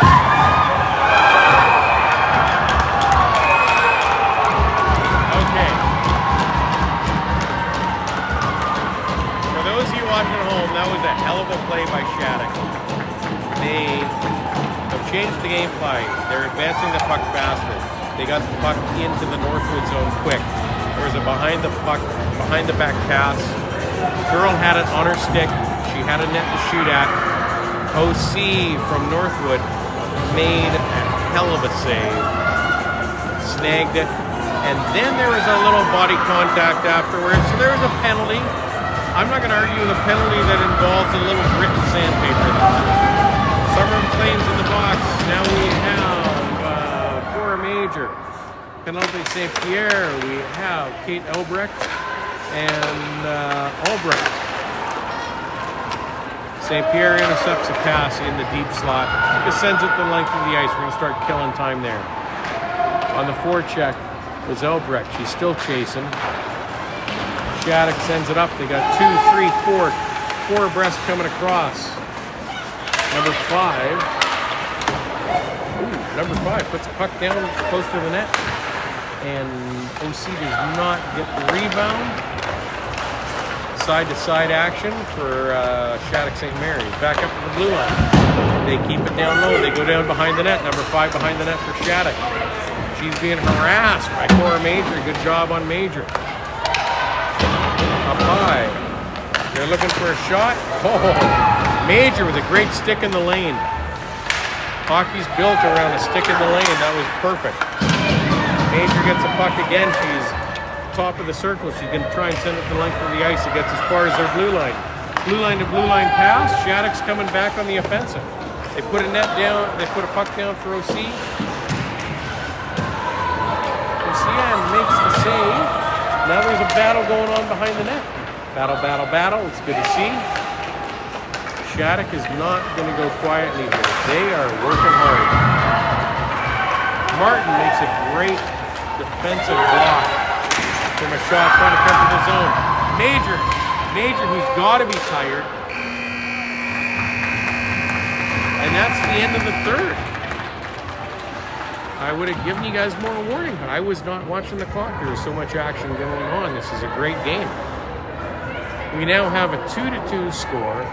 Okay. For those of you watching at home, that was a hell of a play by Shattuck. They have changed the gameplay. They're advancing the puck faster. They got the puck into the Northwood zone quick. There was a behind the back pass. Girl had it on her stick. She had a net to shoot at. OC from Northwood made a hell of a save. Snagged it. And then there was a little body contact afterwards. So there was a penalty. I'm not going to argue the penalty that involves a little grit and sandpaper. Summer Flames in the box. Now we have Cora Major. Penalty St. Pierre. We have Kate Elbrecht and Albrecht. St. Pierre intercepts a pass in the deep slot. Just sends it the length of the ice. We're going to start killing time there. On the forecheck is Elbrecht. She's still chasing. Shattuck sends it up. They got 2, 3, 4 abreast coming across. Number 5. Ooh, number 5 puts the puck down close to the net. And OC does not get the rebound. Side-to-side action for Shattuck St. Mary's. Back up to the blue line. They keep it down low. They go down behind the net. Number 5 behind the net for Shattuck. She's being harassed by Cora Major. Good job on Major. Up high. They're looking for a shot. Oh, Major with a great stick in the lane. Hockey's built around a stick in the lane. That was perfect. Major gets a puck again. She's top of the circle. She's going to try and send it the length of the ice. It gets as far as their blue line. Blue line to blue line pass. Shattuck's coming back on the offensive. They put a net down. They put a puck down for OC. OCN makes the save. Now there's a battle going on behind the net. Battle, battle, battle. It's good to see. Shattuck is not going to go quietly here. They are working hard. Martin makes a great defensive block from a shot trying to come to the zone. Major, who's got to be tired. And that's the end of the third. I would have given you guys more warning, but I was not watching the clock. There was so much action going on. This is a great game. We now have a 2-2 score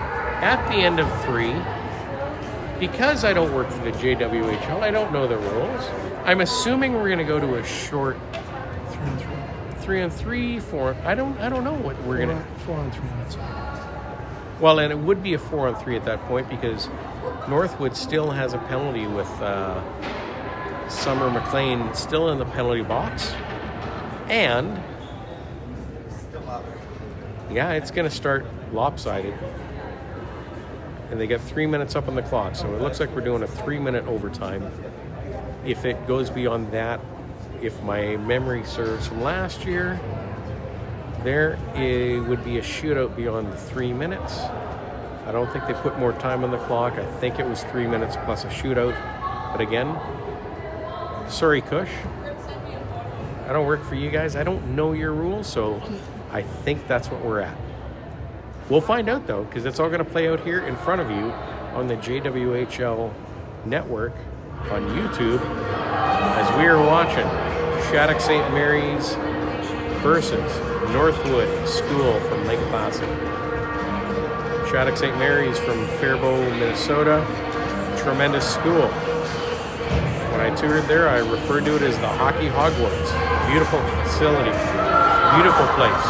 at the end of 3. Because I don't work for the JWHL, I don't know the rules. I'm assuming we're going to go to a short 3-on-3, 4. I don't know what we're going to. 4-on-3. Well, and it would be a 4-on-3 at that point because Northwood still has a penalty with Summer McLean still in the penalty box, and yeah, it's going to start lopsided. And they get 3 minutes up on the clock, so it looks like we're doing a 3-minute overtime. If it goes beyond that, if my memory serves from last year, there would be a shootout beyond the 3 minutes. I don't think they put more time on the clock. I think it was 3 minutes plus a shootout. But again, sorry, Kush. I don't work for you guys. I don't know your rules, so I think that's what we're at. We'll find out, though, because it's all going to play out here in front of you on the JWHL network on YouTube as we are watching Shattuck St. Mary's versus Northwood School from Lake Placid. Shattuck St. Mary's from Faribault, Minnesota. Tremendous school. When I toured there, I referred to it as the Hockey Hogwarts. Beautiful facility. Beautiful place.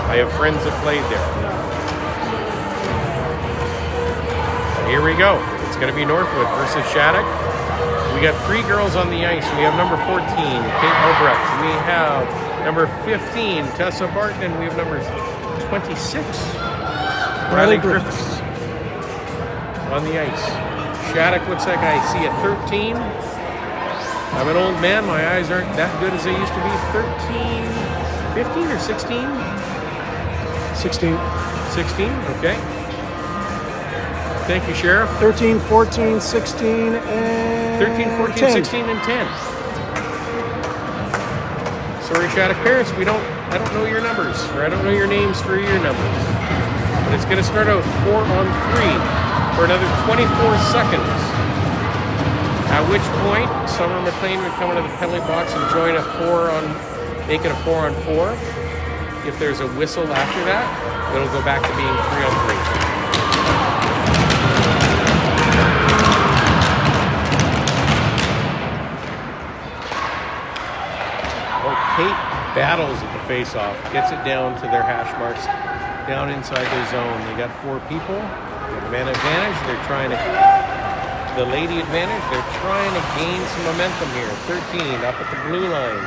I have friends that played there. Here we go. It's going to be Northwood versus Shattuck. We got 3 girls on the ice. We have number 14, Kate Albrecht. We have number 15, Tessa Barton. And we have number 26, Riley Griffiths on the ice. Shattuck looks like I see a 13. I'm an old man. My eyes aren't that good as they used to be. 13, 15 or 16? 16. 16, okay. Thank you, Sheriff. 13, 14, 16, and 13, 14, 10. 16, and 10. Sorry, Shattuck parents, I don't know your numbers, or I don't know your names for your numbers. But it's going to start out 4-on-3 for another 24 seconds. At which point, Summer McLean would come into the penalty box and make it a 4-on-4. If there's a whistle after that, it'll go back to being 3-on-3. Kate battles at the face-off, gets it down to their hash marks, down inside their zone. They got 4 people. They have man advantage. They're trying to, the lady advantage, they're trying to gain some momentum here. 13 up at the blue line.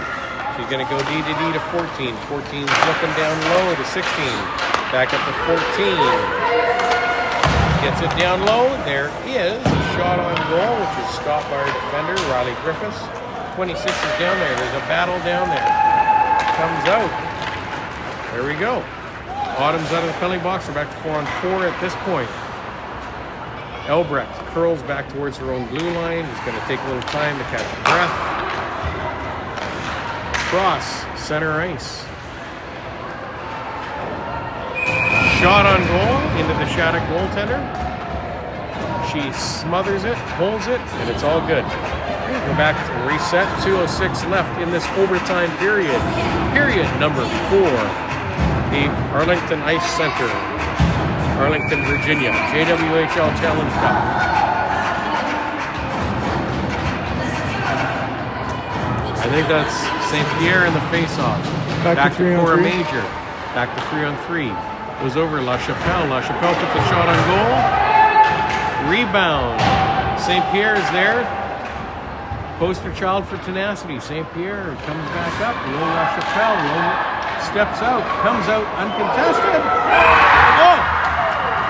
She's going to go D to D to 14. 14's looking down low to 16. Back up to 14. Gets it down low. There is a shot on goal, which is stopped by our defender, Riley Griffiths. 26 is down there. There's a battle down there. Comes out. There we go. Autumn's out of the penalty box. We're back to 4-on-4 at this point. Elbrecht curls back towards her own blue line. He's going to take a little time to catch breath. Cross, center ice. Shot on goal into the Shattuck goaltender. She smothers it, holds it, and it's all good. Go back to reset. 2:06 left in this overtime period. Period number 4. The Arlington Ice Center, Arlington, Virginia, JWHL Challenge Cup. I think that's St. Pierre in the face-off. Back to Cora Major. Back to 3-on-3. Goes over La Chapelle. La Chapelle puts a shot on goal. Rebound. St. Pierre is there. Poster child for tenacity. St. Pierre comes back up. Low La Chapelle steps out. Comes out uncontested. Oh!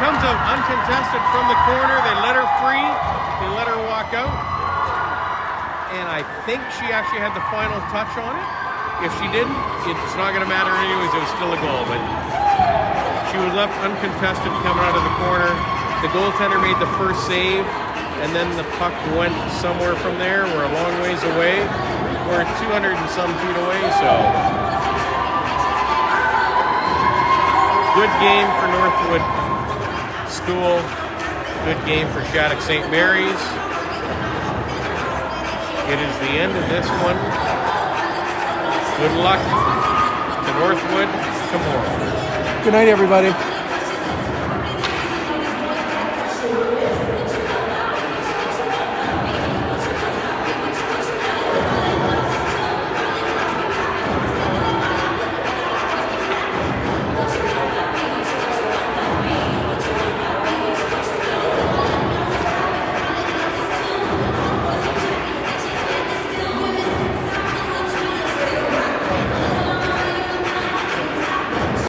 Comes out uncontested from the corner. They let her free. They let her walk out. And I think she actually had the final touch on it. If she didn't, it's not going to matter anyways. It was still a goal. But she was left uncontested coming out of the corner. The goaltender made the first save. And then the puck went somewhere from there. We're a long ways away. we're 200 and some feet away, so good game for Northwood School. Good game for Shattuck St. Mary's. It is the end of this one. Good luck to Northwood tomorrow. Good night, everybody.